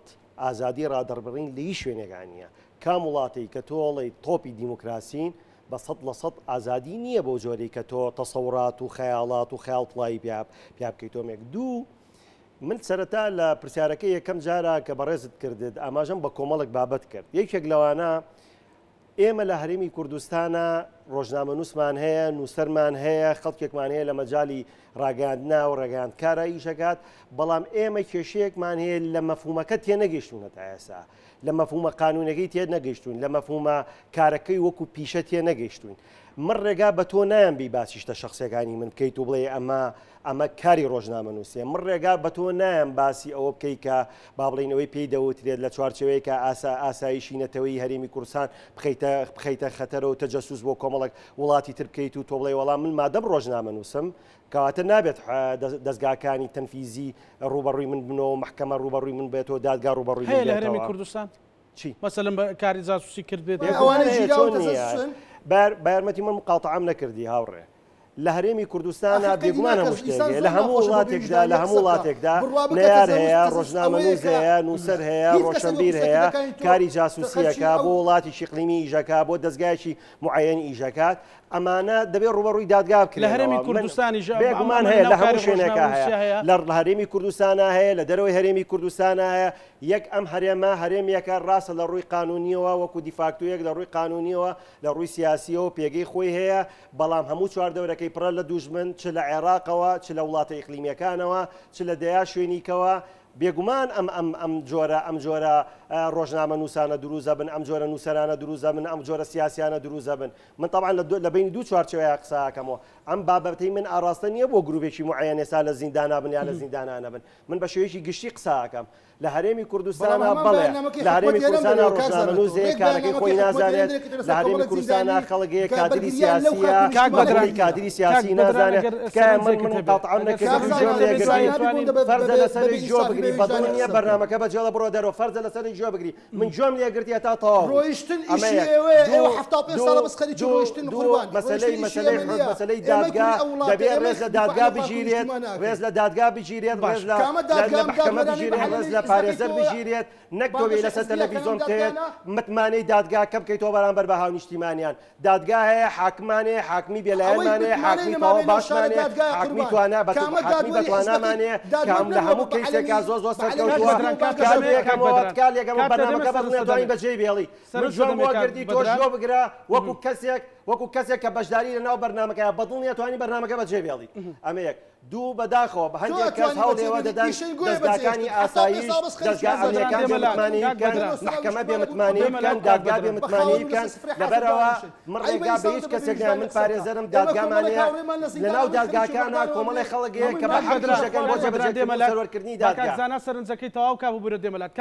ئازادی ڕادەربڕین لە هیچ شوێنێکانیە کام وڵاتی کە تۆڵی تۆپی دیموکراسین بە 100% ئازادی نییە بۆ جۆرەی کە تۆ تەسەورات و خەیاڵات و خەیاڵپڵایی پیا بکەیت تۆمێک دوو من سەرەتا لە پرسیارەکە یەکەم جارە کە بەڕێزت کردت ئاماژەم بە کۆمەڵک بابەت کرد یەکێک لەوانە ئێمە لە هەرێمی کوردستانە ڕۆژنامە نووسمان هەیە نووسەرمان هەیە خەڵکێکمان هەیە لە مەجای ڕاگەاندنا و ڕێگەاندکارە ئیشەکات بەڵام ئێمە کێشەیەکمان هەیە لە مەفهومەکە تێ نەگەیشتوونە تا ئێستا لە مەفهومە قانونەکەی تێ نەگەیشتوین لە مەفهومە کارەکەی وەکو پیشە تێ نەگەیشتوین من ڕێگا بە تۆ نایان بی باسیشتە شخصیەکانی من بکەیت و بڵێ ئەمە کاری ڕۆژنامە نووسێ من ڕێگا بە تۆ نایان باسی ئەوە بکەی کە با بڵێنەوەی پێی دەوترێت لە چوارچەوەیەکە ئاسایشی نەتەوەی هەرێمی کوردستان بخەیتە خەتەرە و تەجەسوس بۆ کۆمەڵە کۆمەڵک وڵاتی تر بکەیت و تۆ بڵێ وەڵام من مادەم ڕۆژنامە نووسم کەواتە نابێت دەستگاکانی تەنفیزی ڕوبەڕووی من بنەوە محکەمە ڕوبەڕووی من بێتەوە دادگا ڕوبەڕووی هەیە لە هەرێمی کوردستان چی مەسەلەن بە کاری جاسوسی کرد بێت بارمەتی من مقاڵتەعام نەکردی هاوڕێ لە هەرێمی کوردستانە بێگومان هەموو شتێک لە هەموو وڵاتێکدا لە هەموو وڵاتێکدا نەیار هەیە ڕۆژنامە نووس هەیە نووسەر هەیە ڕۆشنبیر هەیە کاری جاسوسیەکە بۆ وڵاتی شیقلیمی ئیژەکە بۆ دەستگایکی معەیەنی ئیژەکات ئەمانە دەبێت ڕوبەڕووی دادگا بکرێت لە هەرێمی کوردستانی بێگومان هەیە لە هەموو شوێنێکە هەیە لە هەرێمی کوردستانە هەیە لە دەرەوەی هەرێمی کوردستانە هەیە یەک ئەم هەرێمە هەرێمیەکە ڕاستە لە ڕووی قانونیەوە وەکو دیفاکتۆیەک لە ڕووی قانونیەوە لە ڕووی سیاسیەوە پێگەی خۆی هەیە بەڵام هەموو چواردەورەکەی پڕە لە دوژمن چ لە عێراقەوە چ لە وڵاتە ئیقلیمیەکانەوە چ لە دەیا شوێنیکەوە بێگومان ئەم جۆرە ڕۆژنامە نووسانە دروزە بن ئەم جۆرە نووسەرانە دروزە بن ئەم جۆرە سیاسیانە دروزە بن من طبعا لە بینی دوو چوارچێوەیە قساکەمەوە ئەم بابەتەی من ئاراستە نییە بۆ گروپێکی معەیەن ئێستا لە زیندانا بن یا لە زیندانانە بن من بە شێوەیەکی گشتی قساکەم لە هەرێمی کوردستانە بڵێ لە هەرێمی کوردستانە ڕۆژنامە نووسێ کارەکەی خۆی نازانێت لە هەرێمی کوردستانە خەڵکێ کادری سیاسیە کادری سیاسی نازانێت من قاطعام نەکردم جۆم لێگرتی فەرزە لەسەری جۆ بگری بەدڵ نییە بەرنامەکە بەجێڵە بڕۆ دەرەوە فەرزە لەسەری جۆ بگری من جۆم لێگرتی تا تەواو ڕۆیشتن ئێوە 75 ساڵە بەسخەری ڕۆیشتن قوربان مەسەلەی دادگا دەبێت ڕێز لە دادگا بگیرێت ڕێز لە دادگا بگیرێت ڕێز لە محکەمە بگیرێت ڕێز لە پارێزەر بگیرێت نەک تۆ لەسەر تەلەڤیزۆن بکەوێت متمانەی دادگا کە بکەیتەوە بەرامبەر بە هاونیشتیمانیان دادگا هەیە حاکمانەیە حاکمی بێلایەنمانەیە حاکمی تەواو باشمانەیە حاکمی توانە حاکمی بەتوانامانەیە کام لە هەموو کەیسێکا زۆر سەرکەوتووە کارێکەکەمە بەرنامەکە بەڵێتوانی بەجێ بێڵی من جۆم بۆ گردی تۆ ژۆ بگرە وەکو کەسێک کە بەشداری لەناو بەرنامەکە بەدڵ نیە توانی بەرنامەکە بەجێ بێڵی ئەمە یەک دوو بەداخەوە بە هەندێک کەس هەوڵێەوە دەدەن دەستگاکانی ئاسایش دەستگا ئەمریکان بێ متمانی بکەن محکەمە بێ متمانی بکەن دادگا بێ متمانی بکەن لەبەرەوە من ڕێگا بە هیچ کەسێک من پارێزەرم دادگامانەیە لەناو دادگاکانە کۆمەڵی خەڵکێک کە بە حەقیشەکەن بۆ جێبەجێکردنی دادگا کاکزانە سەرنجەکەی تەواو کا بوو بۆ دێمەلات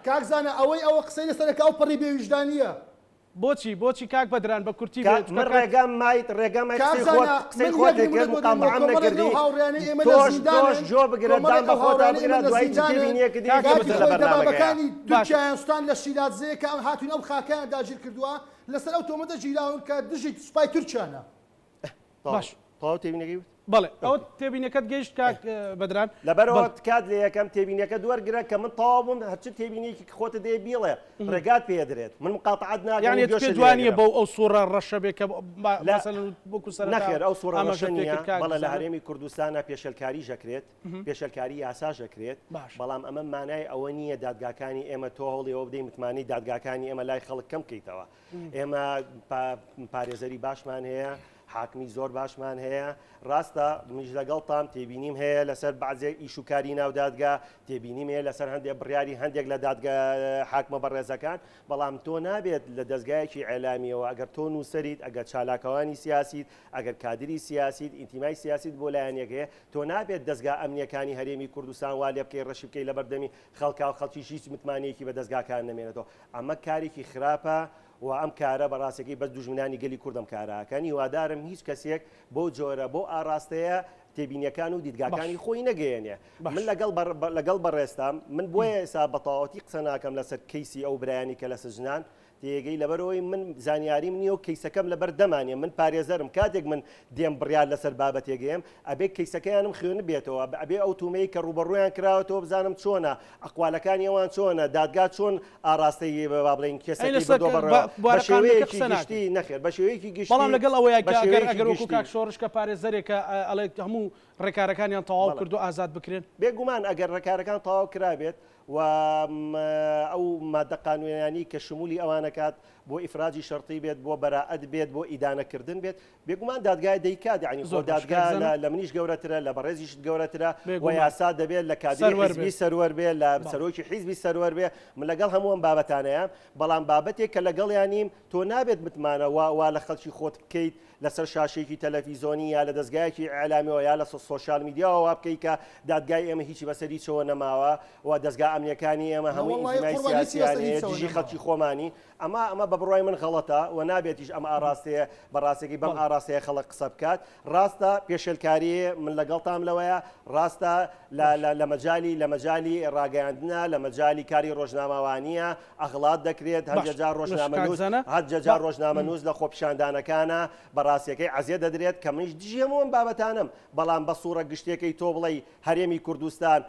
کاکزانە ئەوە قسەی لەسەرەکە ئەو پەڕی بێویژدانیە بۆچی کاک بەدران بە کورتی من ڕێگام مایت قسەی خۆت کرد مقامعام نەکردی تۆش جۆ بگرە دام بە خۆتا بگرە دوای تێبینیەکە لە بەرنامەکانی تورکیایستان لە شیرازەیە کە هاتوون ئەو خاکیان داگیر کردووە لەسەر ئەو تۆمەتە ژیراون کە دژی سوپای تورکیانە باش تەواو تێبینیەکەی بەڵێ ئەو تێبینەکەت گەیشت کاک بەدران لەبەرەوە کات لە یەکەم تێبینیەکە دووەرگرە کە من تەواو بووم هەرچ تێبینیەکی خۆتە دێ بیڵێ ڕێگات پێدرێت من مقاطعات ناکەم یعنی دوانیە بەو ئەو سوورە ڕەشە بێ کە بۆکو سەر نەخێر ئەو سوورە ڕەشە نییە بەڵێ لە هەرێمی کوردستانە پێشەلکاری ژەکرێت پێشەلکاری یاسا ژەکرێت بەڵام ئەمە مانای ئەوە نییە دادگاکانی ئێمە تۆ هەوڵێەوە بدەین متمانی دادگاکانی ئێمە لای خەڵک کەم بکەیتەوە ئێمە پارێزەری باشمان هەیە حاکمی زۆر باشمان هەیە ڕاستە منیش لەگەڵتان تێبینیم هەیە لەسەر بعضێک ئیشوکاری ناودادگا تێبینیم هەیە لەسەر هەندێک بڕیاری هەندێک لە دادگا حاکمە بەڕێزەکان بەڵام تۆ نابێت لە دەستگایەکی ئەعلامیەوە ئەگەر تۆ نووسەریت ئەگەر چالاکەوانی سیاسیت ئەگەر کادری سیاسیت ئینتیمای سیاسیت بۆ لایەنێکەیە تۆ نابێت دەستگا ئەمنیەکانی هەرێمی کوردستان وا لێ بکەی ڕەشی بکەی لە بەردەمی خەڵکا و خەڵکیش هیچ متمانەیەکی بە دەستگاکان نەمێنێتەوە ئەمە کارێکی خراپە و ئەم کارە بەڕاستەکەی بەس دوژمنانی گەلی کوردم کارەکەنی هیوادارم هیچ کەسێک بۆ جۆرە بۆ ئاراستەیە تێبینیەکان و دیدگاکانی خۆی نەگەیەنێ من لەگەڵ بەڕێستام من بۆیە ئێستا بەتەواوەتی قسە ناکەم لەسەر کەیسی ئەو برایانی کە لە سژنان تێگەی لەبەرەوەی من زانیاریم نییە و کەیسەکەم لەبەر دەمانێ من پارێزەرم کاتێک من دێم بڕیار لەسەر بابەتێگەیم ئەبێ کەیسەکەیانم خوێن بێتەوە ئەبێ ئەو تومەی کە ڕوبەڕویان کراوەتەوە بزانم چۆنە ئەقوالەکانی ئەوان چۆنە دادگا چۆن ئاراستەی با بڵێن کێسەکەی بە شێوەیەکی گشتی نەخێر بە شێوەیەکی گشتی بەڵام لەگەڵ ئەوەیە ئەگەر وەکو کاک شۆڕشکە پارێزەرێکە ئەڵێ هەموو ڕێکارەکانیان تەواو کردو ئازاد بکرێن بێگومان ئەگەر ڕێکارەکان تەواو کرابێت و ئەو مادە قانونیانی کە شمولی ئەوانەکات بۆ ئیفراجی شەرطی بێت بۆ بەراعەت بێت بۆ ئیدانەکردن بێت بێگومان دادگای دەیکات یعنی خۆ دادگا لە منیش گەورەترە لە بەڕێزیشت گەورەترە و یاسا دەبێت لە کادری حیزبی سەروەر بێت لە سەرۆکی حیزبی سەروەر بێ من لەگەڵ هەمووم بابەتانەیە بەڵام بابەتێک کە لەگەڵیانیم تۆ نابێت متمانە وا لە خەڵکی خۆت بکەیت لەسەر شاشێکی تەلەڤیزۆنی یا لە دەستگایەکی ئەعلامیەوە یا لە سۆشیال میدیاەوە بکەیت کە دادگای ئێمە هیچی بەسەری چۆ نەماوە و دەستگا ئەمنیەکانی ئێمە هەمووی ئینتیمای سیاسیانەیە دژی خەڵکی خۆمانی ئەمە بە بڕای من خەڵەتە و نابێتیش ئەم ئاراستەیە بەڕاستێکی بەم ئاراستەیە خەڵک قسە بکات ڕاستە پێشێلکاری من لەگەڵتام لەوەیە ڕاستە لە مەجای ڕاگەیاندنە لە مەجای کاری ڕۆژنامەوانیە ئەغڵات دەکرێت هەرجار ڕۆژنامە نووس لە خۆپیشاندانەکانە بەڕاستیەکەی عەزیە دەدرێت کە منیش دژێمەوەم بابەتانم بەڵام بە سوورە گشتێکەی تۆ بڵێ هەرێمی کوردستان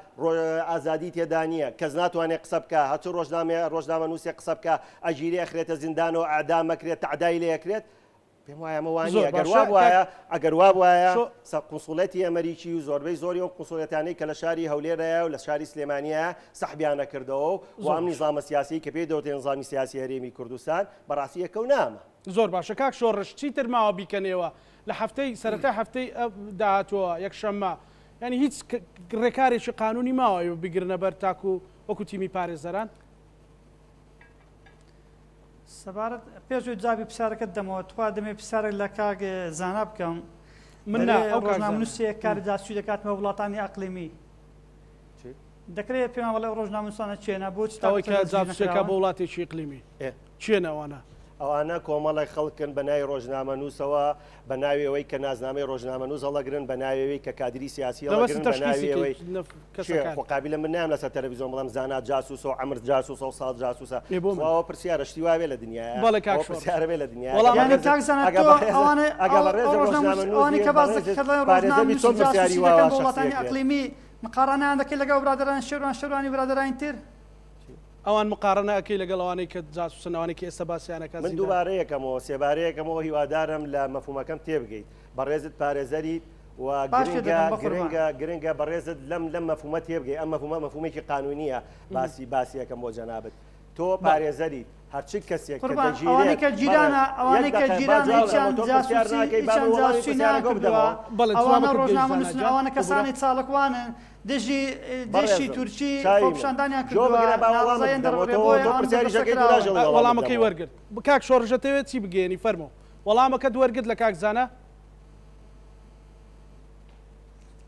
ئازادی تێدا نییە کەس ناتوانێت قسە بکە هەچ ڕۆژنامە نووسێ قسە بکە ئەگیری ئەخرێتە زیندانەوە ئەعدامەکرێت تەعدای لێەکرێت پێم وایە ئەمەوانە ئەگەر وا وایە قونسوڵەتی ئەمریکی و زۆربەی زۆری ئەو قونسوڵەتانەی کە لە شاری هەولێرەیە و لە شاری سلێمانیە سەحبیانە کردەوە و ئەم نیزامە سیاسی کە پێی دەوتێ نظامی سیاسی هەرێمی کوردستان بەڕاستی یەکەونامە. زۆر باشە کاک شۆڕش چیتر ماوە بیکەنەوە لە هەفتەی سەرەتا هەفتەی داهاتووە یەکشەممە ینی هیچ ڕێکارێکی قانونی ماوە بگرنە بەر تاکو وەکو تیمی پارێزەران سەبارەت پێشوی جابی پرسیارەکەت دەمەوە توا دەمێ پرسیارێک لە کاک زانا بکەم من ئەو ڕۆژنامەنووسێ کاری جاسووی دەکاتمە وڵاتانی ئەقلیمی دەکرێت پێم وڵێ ڕۆژنامەنووسانە چێنە بۆچی ئەوەی کە جاسووسەکە بە وڵاتێکی ئیقلیمی چێنەوەنە ئەوانە کۆمەڵی خەڵکن بە ناوی ڕۆژنامە نووسەوە بە ناویەوەی کە نازنامەی ڕۆژنامە نووس هەڵەگرن بە ناویەوەی کە کادری سیاسی قابلە من نام لەسەر تەلەڤیزۆن بڵام زانا جاسووسە و عەمر جاسووسە و ساڵ جاسووسە ئەوە پرسیارە شتی وابێ لە دنیاە پرسیارە بێ لە دنیا وڵاتانی ئەقلیمی مقارنەیان دەکەی لەگەڵ برادران شێوانی برادرانی تر ئەوان مقارنەکەی لەگەڵەوانەی کە جاسووسنەوانێکی ئێستا باسییانەکە من دووبارەیەکەمەوە سێبارەیەکەمەوە هیوادارم لە مەفهومەکەم تێبگەیت بەڕێزت پارێزەری و گرنگە بەڕێزت لەم مەفهومە تێبگەی ئەم مەفهومێکی قانونیە باسیەکەم بۆ جەنابەت تۆ پارێزەری هەرچی کەسێک ئەوانەی کە جیرانە ئەوانەی کە جیرانە ئەوانە ڕۆژنامە نووسن ئەوانە کەسانی چاڵکوانن دژی تورکی خۆپیشاندانیان وەڵامەکەی وەرگرت کاک شۆڕژەتەوێت چی بگەێنی فەرمۆ وەڵامەکە دووەرگرت لە کاکزانە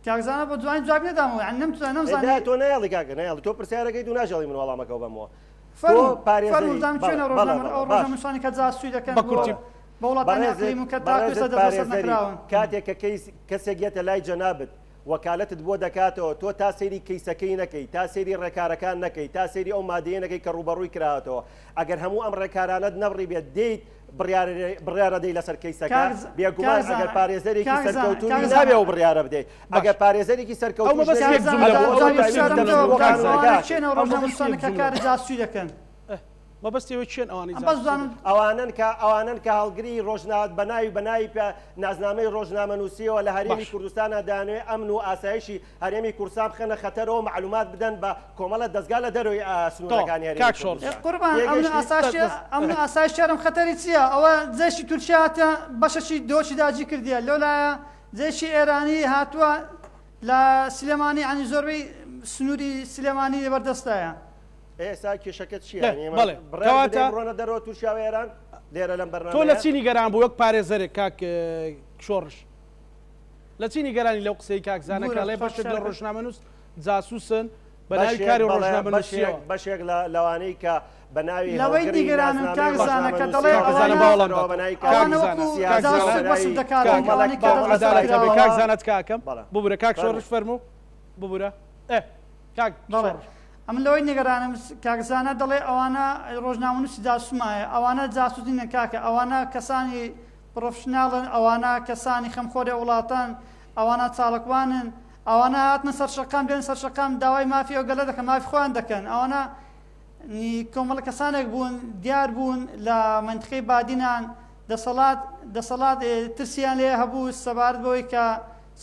کاکزانە بۆ دوای جواب نەدامەوە نەمزانێت تۆ نایڵی کاکە نایڵی تۆ پرسیارەکەی دوو ناژەڵی من وەڵامەکەەوە بەمەوە ڕۆژنامەنووسانی کە جاسووی دەکەن بە وڵاتانی ئەقلیم و کە تاکوێستا دەبەسەر نەکراون کاتێک کە کەسێک گێتە لای جەنابەت وەکالەتت بۆ دەکاتەوە تۆ تا سەیری کەیسەکەی نەکەی تا سەیری ڕێکارەکان نەکەی تا سەیری ئەو مادەیە نەکەی کە ڕوبەڕووی کراوەتەوە ئەگەر هەموو ئەم ڕێکارانت نەبڕی بێت دەیت بڕیارە دەی لەسەر کەیسەکە بێگومان ئەگەر پارێزەرێکی سەرکەوتووی نابێ و بڕیارە بدەیت ئەگەر پارێزەرێکی سەرکەوتووەکە کاری جاسووی دەکەن مەبەستیەوە چێن ئەوانن کە هەڵگری ڕۆژنات بەناوی نازنامەی ڕۆژنامە نووسیەوە لە هەرێمی کوردستانە دانوێ ئەمن و ئاسایشی هەرێمی کورسان بخەنە خەتەرەوە معلومات بدەن بە کۆمەڵە دەستگا لە دەروی سنوورەکانی ئەمن ئاسایش شارم خەتەری چییە؟ ئەوە جێشی تورکیاتە بەشەشی دۆچی داجی کردیە لەولایە جێشی ئێرانی هاتووە لە سلێمانی عنی زۆربەی سنووری سلێمانی بەردەستایە ئێستا کێشەکەت چیە بڕۆنە دەرەوە تووشاوە ئێران لێرە لەم بەرنامە تۆ لە چینی گەران بوو وەک پارێزەرێک کاک شۆڕش لە چینی گەرانی لەو قسەی کاکزانەکە لێ بەشێک لە ڕۆژنامەنووس جاسووسن بە ناوی کاری ڕۆژنامەنووسیەوە بەشێک لەوانەی کە بە ناوی لەوەی دیگەرانن کاکزانە کە دەڵێ کاکزانەت کاکەم ببورە کاک شۆڕش فەرموو ببورە کاک ئەم لەوەی نیگەرانم کاکزانە دەڵێ ئەوانە ڕۆژنامەنووسی جاسوومایە ئەوانە جاسووسی نەکاکە ئەوانە کەسانی پرۆفشناڵن ئەوانە کەسانی خەمخۆری وڵاتان ئەوانە چاڵکوانن ئەوانە هاتنە سەرشەقام دێن سەرشەقام داوای مافی ئەو گەلە دەکەن مافی خۆیان دەکەن ئەوانە کۆمەڵە کەسانێک بوون دیار بوون لە منتقەی بادینان دەسەڵات ترسیان لێ هەبوو سەبارەت بەوەی کە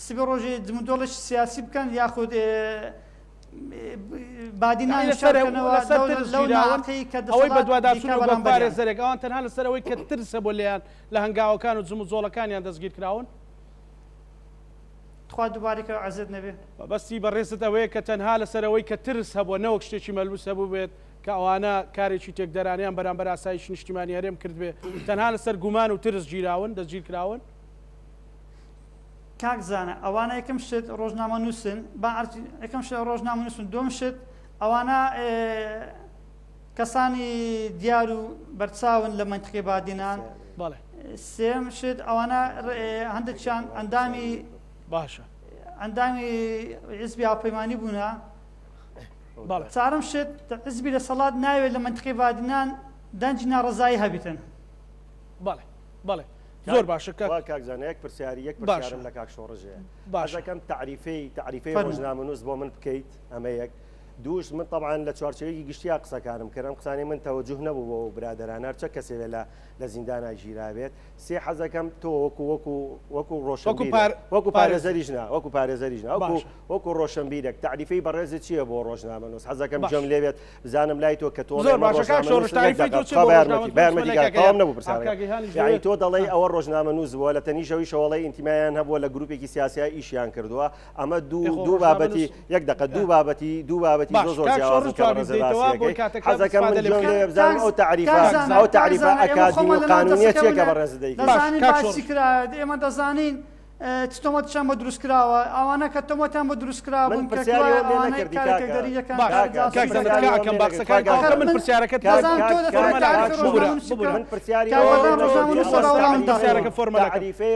سبێ ڕۆژێ جمودۆڵش سیاسی بکەن یاخود ئەوەی بە دوواداچوون بە پارێزەرێک ئەوان تەنها لەسەر ئەوەی کە ترسە بۆ لێیان لە هەنگاوەکان و جموزۆڵەکانیان دەستگیر کراون خوا دووبارێکە عەزت نەبێ بەستی بەڕێزت ئەوەیە کە تەنها لەسەرەوەی کە ترس هەبووە نەوەک شتێکی مەلبوس هەبوو بێت کە ئەوانە کارێکی تێکدەرانیان بەرامبەر ئاسایشی نیشتیمانی هەرێم کرد بێ تەنها لەسەر گومان و ترس گیراون دەستگیر کراون کاکزانە ئەوانە یەکەم شت ڕۆژنامە نووسن یەکەم شت ڕۆژنامە نووسن دوم شت ئەوانە کەسانی دیار و بەرچاون لە منتقی بادینان سێم شت ئەوانە هەندێکیان ئەندامی باشە ئەندامی حیزبی هاوپەیمانی بوونە چارەم شت حیزبی دەسەڵات ناوێت لە منتقی بادینان دەنجی ناڕەزایی هەبیتن بەڵێ زۆر باشە کاکزانە یەک پرسیارم لە کاک شۆڕژەیە باشەکەم تعریفەی ڕۆژنامەنووس بۆ من بکەیت ئەمە یەک دووش من طبعا لە چوارچێوەیەکی گشتیا قسەکانم کردم قسانی من تەوەجوه نەبوو بۆ برادەرانە چە کەسێ لە زیندانە ژیرابێت سێ حەزەکەم تۆ وەکو ڕۆشنبیر وەکو پارێزەریژنا وەکو ڕۆشنبیرێک تعریفەی بەڕێزت چییە بۆ ڕۆژنامەنووس حەزەکەم جەم لێبێت بزانم لای تۆ کە تۆ بایارمەتیگاتەوام نەبوو پرسیارەکە یعنی تۆ دەڵێ ئەوە ڕۆژنامەنووس بووە لە تەنیشەوەی شەوەڵی ئینتیمایان هەبووە لە گروپێکی سیاسیای ئیشیان کردووە ئەمە دوو بابەتی یەک دقە دوو بابەتی زۆر حەزەکەم من جۆم لێ بزانم ئەو تعریفە ئەکادمی و قانونیە چێکە بەڕێز دەیکات ئێمە دەزانین تۆمەتشان بە دروستکراوە ئەوانە کە تۆمەتان بە دروستکراوە من پرسیارەکە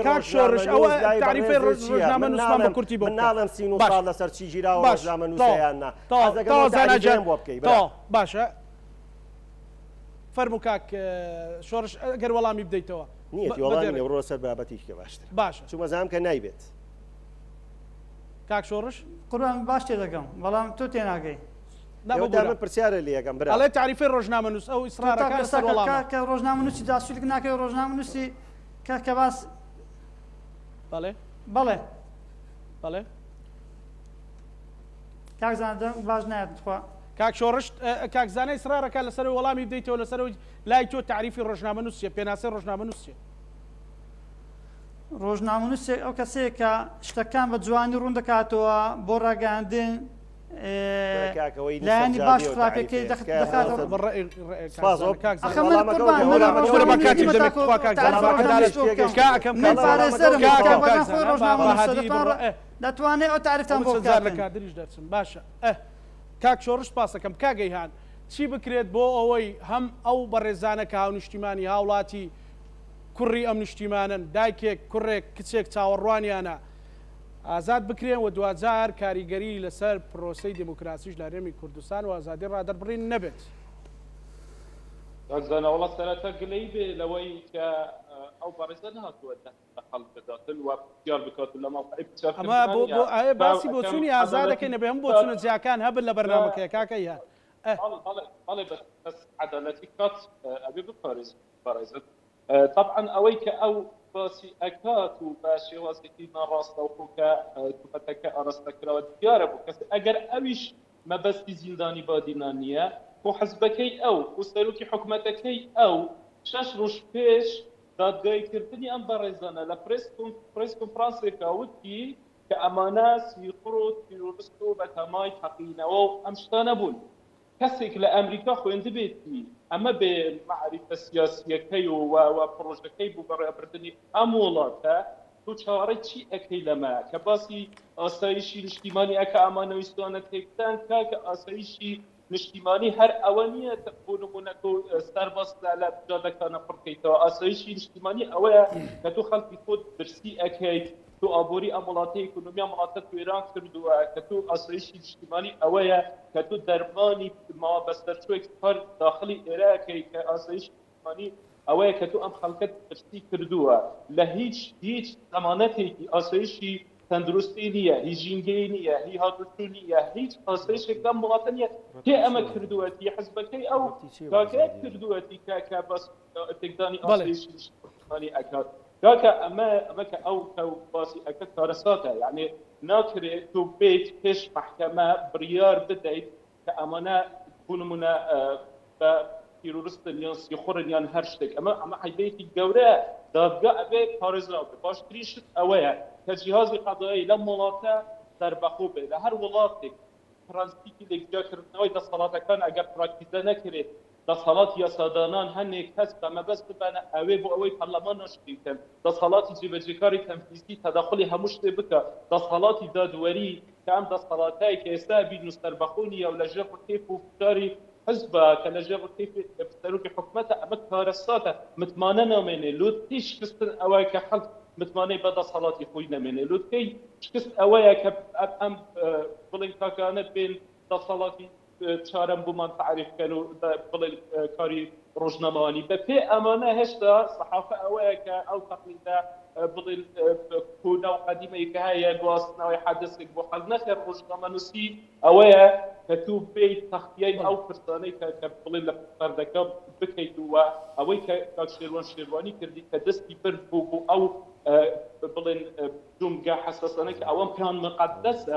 کاک شۆڕش ئەوە تعریفەی ڕۆژنامەنووسمان بە کورتی بۆ ناڵم سین و ساڵ لەسەر چی ژیراوە ڕۆژنامەنووسیاننا باشە فەرموو کاک شۆڕش ئەگەر وەڵامی بدەیتەوە نیەتی وەڵامی ڕۆ سەر بابەتیشکە باشتر باشە چوو مەزانم کە نایبێت کاک شۆڕش قوربان باش تێ دەکەم بەڵام تۆ تێناگەی من پرسیارە لێ یەکەم برا ئەڵێ تعریفەی ڕۆژنامەنووس ئەو ئیسرارەکان لەسەر وەڵامە کە ڕۆژنامەنووسی داسوولێک ناکەی ڕۆژنامەنووسی کە باس بەڵێ کاک زاندەم باش نایەت خوا کاک شۆڕش کاکزانە ئیسرارەکە لەسەر وەڵامی بدەیتەوە لەسەرەوەی لای تۆ تعریفی ڕۆژنامەنووسیە پێناسەی ڕۆژنامەنووسیە ڕۆژنامەنووسێک ئەو کەسەیە کە شتەکان بە جوانی ڕوون دەکاتەوە بۆ ڕاگەاندن لایانی باش فراکەکەی دەتوانێت ئەو تعریفتان بۆ لە کادریش دەچم باشە کاک شۆڕش پاسەکەم کاگەیهان چی بکرێت بۆ ئەوەی هەم ئەو بەڕێزانە کە هاونیشتیمانی هاوڵاتی کوڕی ئەم نیشتیمانن دایکێک کوڕێک کچێک چاوەڕوانیانە ئازاد بکرێن و دوجار کاریگەری لەسەر پرۆسەی دموکراسیش لە هەرێمی کوردستان و ئازادی ڕادەربڕین نەبێت زانەوەڵە سەرەتا گلەی بێ لەوەی کە ئەو بەڕێزە نهاتووە خەڵک بداتن و پرسیار بکاتن لە ماوەی ئەمە بۆ ئایا باسی بۆ چوونی ئازاد دەکەین نەبێ هەم بۆ چونە جیاکان هەبن لە بەرنامەکەیە کاکەیان بەڵێ بەس عەدالەتی کات ئەبێ بپارێزێت طبعا ئەوەی کە ئەو باسی ئەکات و بە شێوازێکی ناڕاستەوخۆ کە توپەتەکە ئاراستەکراوە دیارە بوو کەس ئەگەر ئەویش مەبەستی زیندانی بادینان نییە بۆ حەزبەکەی ئەو و سەرۆکی حکوومەتەکەی ئەو 6 ڕۆژ پێش دادگایکردنی ئەم بەڕێزانە لە پرێس کۆنفرانسێکا وتی کە ئەمانە سیقڕ و تیرۆریست و بەتەمای حەقینەوە و ئەم شتانە بوون کەسێک لە ئەمریکا خوێندە بێتی ئەمە بێ معریفە سیاسیەکەی و پرۆژەکەی بوو بەڕێبردننی ئەم وڵاتە تو چاوەڕێ چی ئەەکەی لەمە کە باسی ئاسایشی نیشتیمانی ئەکە ئامانەویستوانە تێکدان کاکە ئاسایشی نیشتیمانی هەر ئەوە نییە بۆ نمونەکە و سەرباس لە جادەکانە پڕکەیتەوە ئاسایشی نیشتیمانی ئەوەیە کە تو خەڵکی خۆت برسی ئەەکەیت تو ئابووری ئەم وڵاتی ئیکۆنۆمیان وڵاتە توێران کردووە کە تو ئاسایشی نیشتیمانی ئەوەیە کە تو دەرمانی ماوە بەستەرچۆیەک هەر داخلی عێراقی کە ئاسایشی نیشتیمانی ئەوەیە کە تو ئەم خەڵکت برسی کردووە لە هیچ زەمانەتێکی ئاسایشی تەندروستی نییە هیچ ژینگەی نییە هی هاتوچوو نییە هیچ ئاسایشێکم وڵاتە نییە کێ ئەمە کردووەتی حەزبەکەی ئەو کاکەیەک کردووەتی کە باس تێکدانی ئاسایشی نیشتیمانی ئەکات کاکە ئەمە کە ئەو باسی ئەکە کارەساتە یعنی ناکرێت تو بێت پێش محکەمە بڕیار بدەیت کە ئەمانە بوونمونە بە تیرۆریستن یان سیخۆڕن یان هەر شتێک ئەمە حیبەیەکی گەورەیە دادگا ئەبێ پارێزراو بێ باشترین شت ئەوەیە کە جیهازی قەضایی لەم وڵاتە دەربەخۆ بێ لە هەر وڵاتێک پرانسپیکی لێکجاکردنەوەی دەسەڵاتەکان ئەگەر پراکتیزە نەکرێت دەسەڵات یاسادانان هەنێک کەس بە مەبەست ببەنە ئەوێ بۆ ئەوەی پەرلەمان ناشتی بکەن دەسەڵاتی جێبەجێکاری تەنفیزی تەداخلی هەموو شتێ بکە دەسەڵاتی دادوەری کە ئەم دەسەڵاتایی کە ئێستا بین و سەربەخۆ نیە و لەژێر کێف و فشاری حزبه كنجر كيف بسلوك حكومتها أما كارساته متماننا من لوتيش كستن أواك خلق متماني بدا صلاتي خوينا من لوتي شكست أواك أم بلين كانت بين صلاتي چارم بومان تعريف كانوا بلين كاري روجناماني بفي أمانة هشتا صحافة أواك أو تقليدا بلين كونا وقديمة كهاي بواسطنا ويحدث بو حال نخر روجنامانوسي أواك كتوب بيت تخطيين أو فرساني كبلين لفردك بكيتوا أواك كشيروان شيرواني كردي كدستي برد بو أو بلين جمجة حساسانك أوان كان مقدس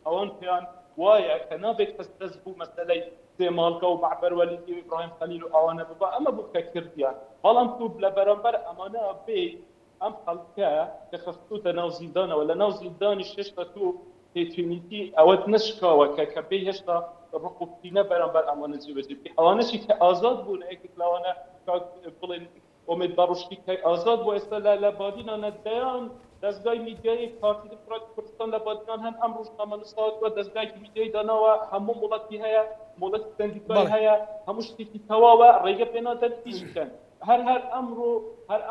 أوان كان وايا كنابك تستزبو مسألة مالكا ومعبر وليدي إبراهيم خليل وأوانا بابا أما بوكا كرديان بلام توب لبرامبر أمانا بي أم خلقا كخفتو تناو زيدانا ولا ناو زيدان الشيشتا تو تيتونيتي أود نشكا وكبي هشتا رقوبتينا برامبر أمانا زيوزي أوانا شي كأزاد بون ايكي لوانا بلين امید باروشکی که آزاد و اصلا لبادینان الدیان دستگاه میدیای پارتی دموکراتیک کردستان لبادینان هم امروز نامنصات و دستگاه میدیای دانا و همون مولتی هیا مولت سندیکای هیا هموش تیتی توا و ریگه بنا تلفیش کن هر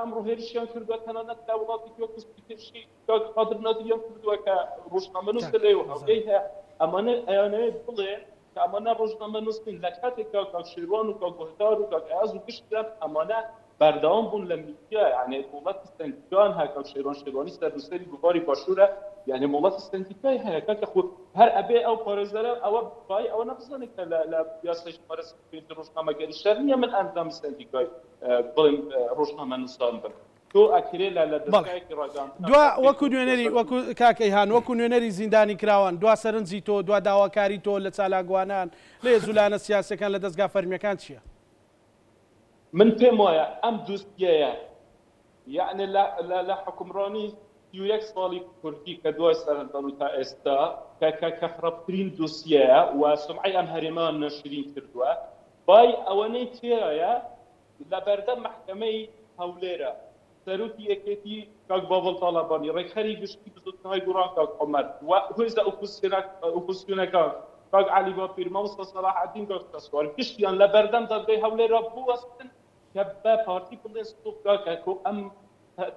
امرو هرشیان کردو کنانت دولتی که وقت بیترشی که قادر ندیان کردو که روزنامه‌نویس لیو هاویه امانه ایانه بله که امانه روزنامه‌نویس لکات که شیروان و که گهدار و که از وقتی امانه بردام بون لمیدیا یعنی مولات استنتیکان هاکا شیروانی سروسری گواری باشوره یعنی مولات استنتیکای هاکا که خود هر ابی او پارزره او بای او نفسانی که لا بیاسش مارس بین روزنامه گریشترنیه من اندام استنتیکای بلیم روزنامه نوستان بن تو اکری لا دستگاهی که راجان دوا وەکو نوێنەری وەکو کاکەیهان وەکو نوێنەری زیندانی کراوان دوا سەرنجی تۆ دوا داواکاری تۆ لە چالاگوانان لە زولانە سیاسەکان لە دەستگا فەرمیەکان چییە؟ من پێم وایە ئەم دوستیەیە یعنی لە حکومڕانی 31 ساڵی کوردی کە دوای سەرنجدان و تا ئێستا کە خراپترین دۆسیەیە و سمعەی ئەم هەرێمان نەشرین کردووە بای ئەوەنەی تێیە لە بەردەم محکەمەی هەولێرە سەرۆکی یەکێتی کاک باوەڵ تاڵابانی ڕێکخەری گشتی بزوتنەوەی گوڕان کاک عومەر و هۆزە ئۆپۆزسیۆنەکان کاک عەلی باپیر مامۆستا سەلاح عەدین کاک تەسوار گشتیان لە بەردەم دادگای هەولێرە بوەستن كبا بارتي بلين ستوكا كو ام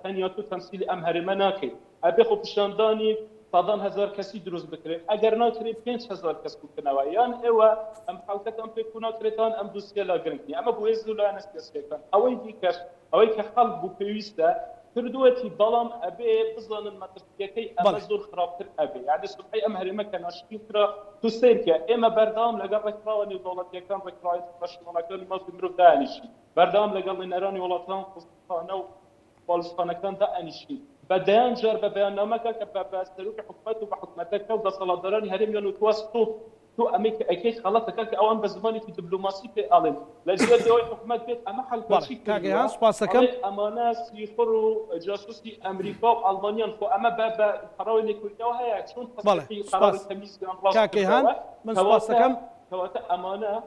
تانياتو تمثيل ام هرمناكي ابي خو بشانداني صدان هزار كسي دروز بكري اگر ناكري 5000 كس كنوايان ايوا ام حالتك ام بيكونا كريتان ام دوسيا لا غرنكني اما بويزو لا نسكسكان اوي ديكاش اوي كخلق بو بيوستا كردوتي ظلام ابي بظن المتركي اما زور خرابتر ابي يعني صبحي ام هرمه كان اشكيترا تسيركا اما بردام لقى ركراوني دولتي كان ركرايت باشمانا كان ما في مرو دانشي بردام لقى نيراني ولاتان قسطانه وبالستان كان دانشي بديان جر ببيانامه كباستروك حكومته وحكومتك وصلادراني هرم يتوسطوا تو امريكا اكيد خلاص كان اوان بزماني في دبلوماسي في الين لجيت دوي حكومات بيت اما حل كل شيء كاكيان سباسكم امانه يخروا جاسوسي امريكا والمانيا خو اما بابا قراوي اللي كلها وهي شلون تصحيح قرار التمييز كاكيان من سباسكم كواتا امانه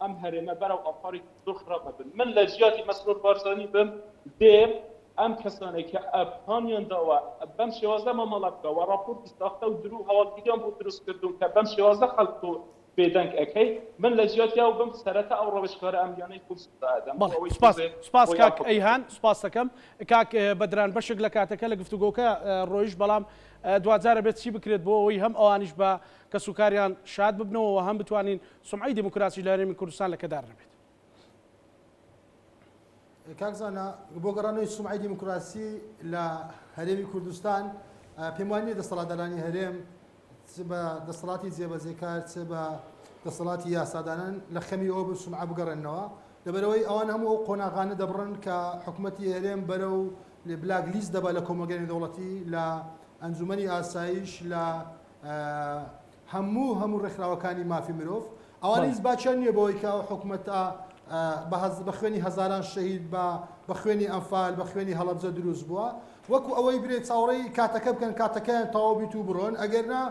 ام هرمه برا افاريق دخرا من لجياتي مسرور بارزاني بم ديم ام کسانی که ابهانیان داوا بم 16 مملکت و راپورت ساخته و درو حوالگیان بود درست کردون که بم 16 خلق بدنگ اکی من لجیات یا بم سرته او روشکار امیانه کورس دادم سپاس کاک ایهان سپاس کم کاک بدران بشک لکاتک لگفتگوکا رویش بلام دوازار بيت شي بكريت بو ويهم اوانيش با كسوكاريان شاد ببنو وهم بتوانين سمعي ديمقراطي لاري من كردستان لكدار ربيت كاكزانا بوغرانوي سمعي ديمقراطي لا هريمي كردستان بيمواني دسلادراني هريم تبا دسلاتي زيبا زيكار تبا دسلاتي يا سادانان لخمي او بسمعه بقرنوا دبروي اوان هم قناغان دبرن كحكومتي هريم برو لبلاك ليز دبا لكم وغير دولتي لا انجمني اسايش لا همو رخراوكاني ما في مروف اوانيز باچن يبوي كحكومتا بخوێنی هەزاران شەهید بخوێنی ئەنفال بخوێنی هەڵەبجە دروست بووە وەکو ئەوەی برێت چاوەڕێی کاتەکە بکەن کاتەکەیان تەواو بیت و بڕۆن ئەگەرنا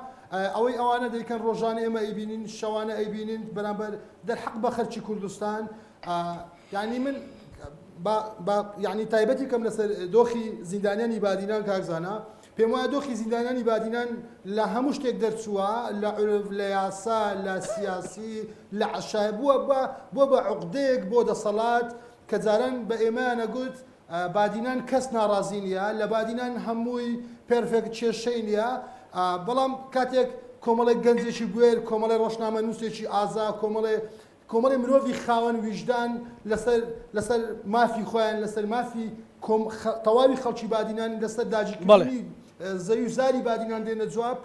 ئەوەی ئەوانە دەیکەن ڕۆژانە ئێمە ئەیبینین شەوانە ئەیبینین بەرامبەر دەرحەق بە خەرکی کوردستان یعنی من یعنی تایبەتی کەم لەسەر دۆخی زیندانیانی بادینان کاکزانە پێم وایە دۆخی زیندانانی بادینان لە هەموو شتێک دەرچووە لە عرف لە یاسا لە سیاسی لە عشای بووە بە عقدەیەک بۆ دەسەڵات کە جاران بە ئێمەیانە گوت بادینان کەس ناڕازی نیە لە بادینان هەمووی پێرفێکت کێشەی نیە بەڵام کاتێک کۆمەڵی گەنجێکی گوێر کۆمەڵی ڕۆژنامە نووسێکی ئازا کۆمەڵی مرۆڤی خاوەن ویژدان لەسەر مافی خۆیان لەسەر مافی تەواوی خەڵکی بادینان لەسەر داگیرکردنی زەوی و زاری بادینان دێنە جواب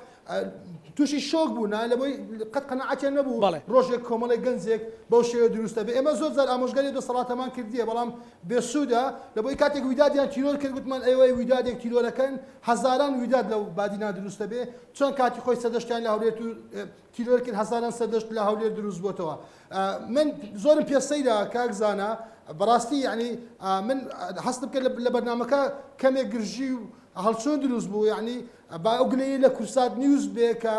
تووشی شۆک بوون لە بۆی قەت قەنەعەتیان نەبوو ڕۆژێک کۆمەڵی گەنجێک بەو شێوە دروستە بێ ئێمە زۆر جار ئامۆژگاری دەسەڵاتەمان کردیە بەڵام بێسوودە لە بۆی کاتێک ویدادیان تیرۆر کرد گوتمان ئێوەی ویدادێک تیرۆرەکەن هەزاران ویداد لەو بادینان دروستە بێ چۆن کاتی خۆی سەردەشتیان لە هەولێر تیرۆر کرد هەزاران سەردەشت لە هەولێر دروست بۆتەوە من زۆرم پێسەیدا کاکزانە بەڕاستی یعنی من هەستم کرد لە بەرنامەکە کەمێک گرژی و هەڵچۆن دروست بوو یعنی با ئەو گلەیە لە کورسات نیوز بێ کە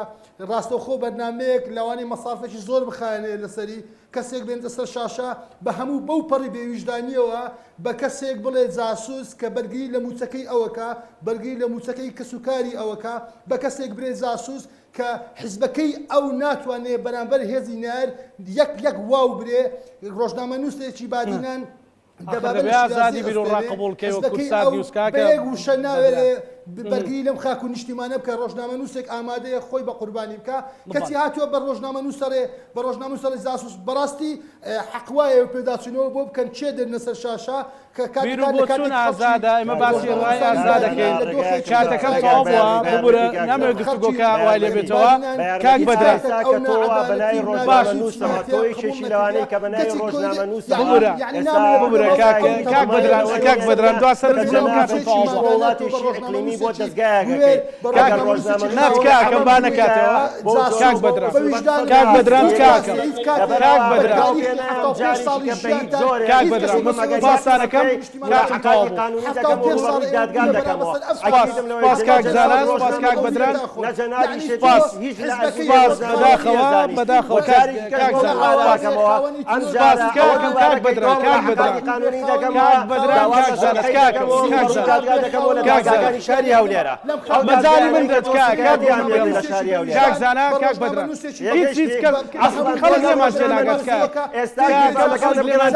ڕاستەوخۆ بەرنامەیەک لەوانی مەسافێکی زۆر بخایەنێ لەسەری کەسێک بێنتە سەر شاشە بە هەموو بەو پەڕی بێویژدانیەوە بە کەسێک بڵێ جاسوس کە بەرگری لە موچەکەی ئەوەکە بەرگری لە موچەکەی کەسوکاری ئەوەکە بە کەسێک برێ جاسوس کە حیزبەکەی ئەو ناتوانێت بەرامبەر هێزی نار یەک واو برێ ڕۆژنامە نووسێکی بادینان ئازادی بیرۆڕاقبوڵکەی و کورسات نیوزکاکە وشە ناوێرێ بەرگری لەم خاک و نیشتیمانە بکە ڕۆژنامە نووسێک ئامادەیە خۆی بە قوربانی بکە کەچی هاتووە بە ڕۆژنامە نووسەرێ بە ڕۆژنامە نووسەری جاسوس بەڕاستی حەقوایە پێداچینەوە بۆ بکەن چێ دێنە سەر شاشە کە بیرۆبۆچوون ئازادە ئێمە باسی ڕای ئازا دەکەین کاتەکەم تەواو بووە ببورە نامەوێت گفتوگۆکە وای لێ بێتەوە کاک بەدرا بەلای ڕۆژنامە نووسەوە تۆی کێشی لەوانەی کە بەناوی ڕۆژنامە نووسە ببورە کاک بەدران دوا سەر کاتە تەواو بووە وڵاتیشی ئیقلیمی بۆ دەستگایەکەی کاکە ڕۆژنامە ناتکاکەم با نەکاتەوە کاک بەدران کاک بەدران کاکەم کاک بەدران کاک بەدران باسانەکەم کاتم تەواو بوو سپاس کاک زانان سپاس کاک بەدران سپاس بەداخەوە کاک زانان سپاس کاکەم کاک بەدران کاک بەدران کاک زانان کاکەم کاک زانان شاری هەولێرە مەجای من دەت کاک زانان کاک بەدران هیچ خەڵک لێمان جێناگات کاک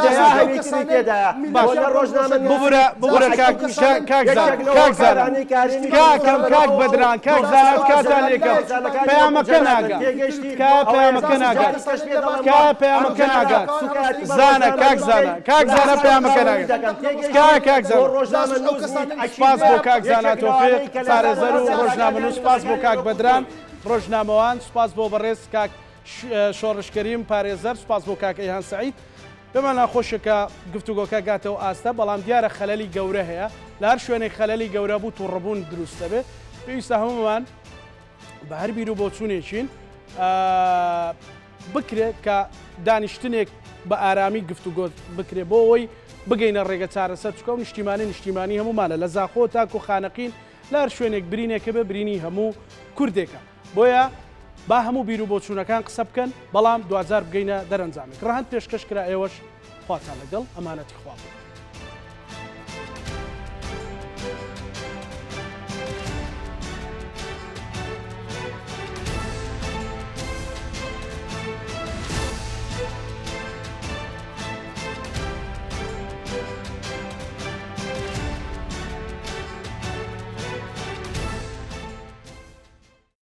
ببورە کاک زانان کاکەم کاک بەدران کاک زانان کاتان لێکەم پەیامەکە ناگات پەیامەکە ناگات پەیامەکە ناگات زانە کاک زانە پەیامەکە ناگات کاک زانان سپاس بۆ کاک زانان تۆفیق پارێزەر و ڕۆژنامە نووس سپاس بۆ کاک بەدران ڕۆژنامەوان سپاس بۆ بەڕێز کاک شۆڕشکەریم پارێزەر سپاس بۆ کاک ئەیهان سەعید پێمان ناخۆشەکە گفتوگۆکە گاتەوە ئاستە بەڵام دیارە خەلەلی گەورە هەیە لە هەر شوێنێک خەلەلی گەورە بوو تووڕەبوون دروستە بێ پێویستە هەمومان بە هەر بیر و بۆچوونێکین بکرێت کە دانیشتنێک بە ئارامی گفتوگۆ بکرێت بۆ ئەوەی بگەینە ڕێگە چارەسەر چکە و نیشتیمانی هەمومانە لە زاخۆ تاکو خانەقین لە هەر شوێنێک برینێکە بە برینی هەموو کوردێکە بۆیە با هەموو بیر و بۆچوونەکان قسە بکەن بەڵام دوزار بگەینە دەرەنجامێک ڕەهەند پێشکەش کرا ئێوەش خواتان لەگەڵ ئەمانەتی خوا.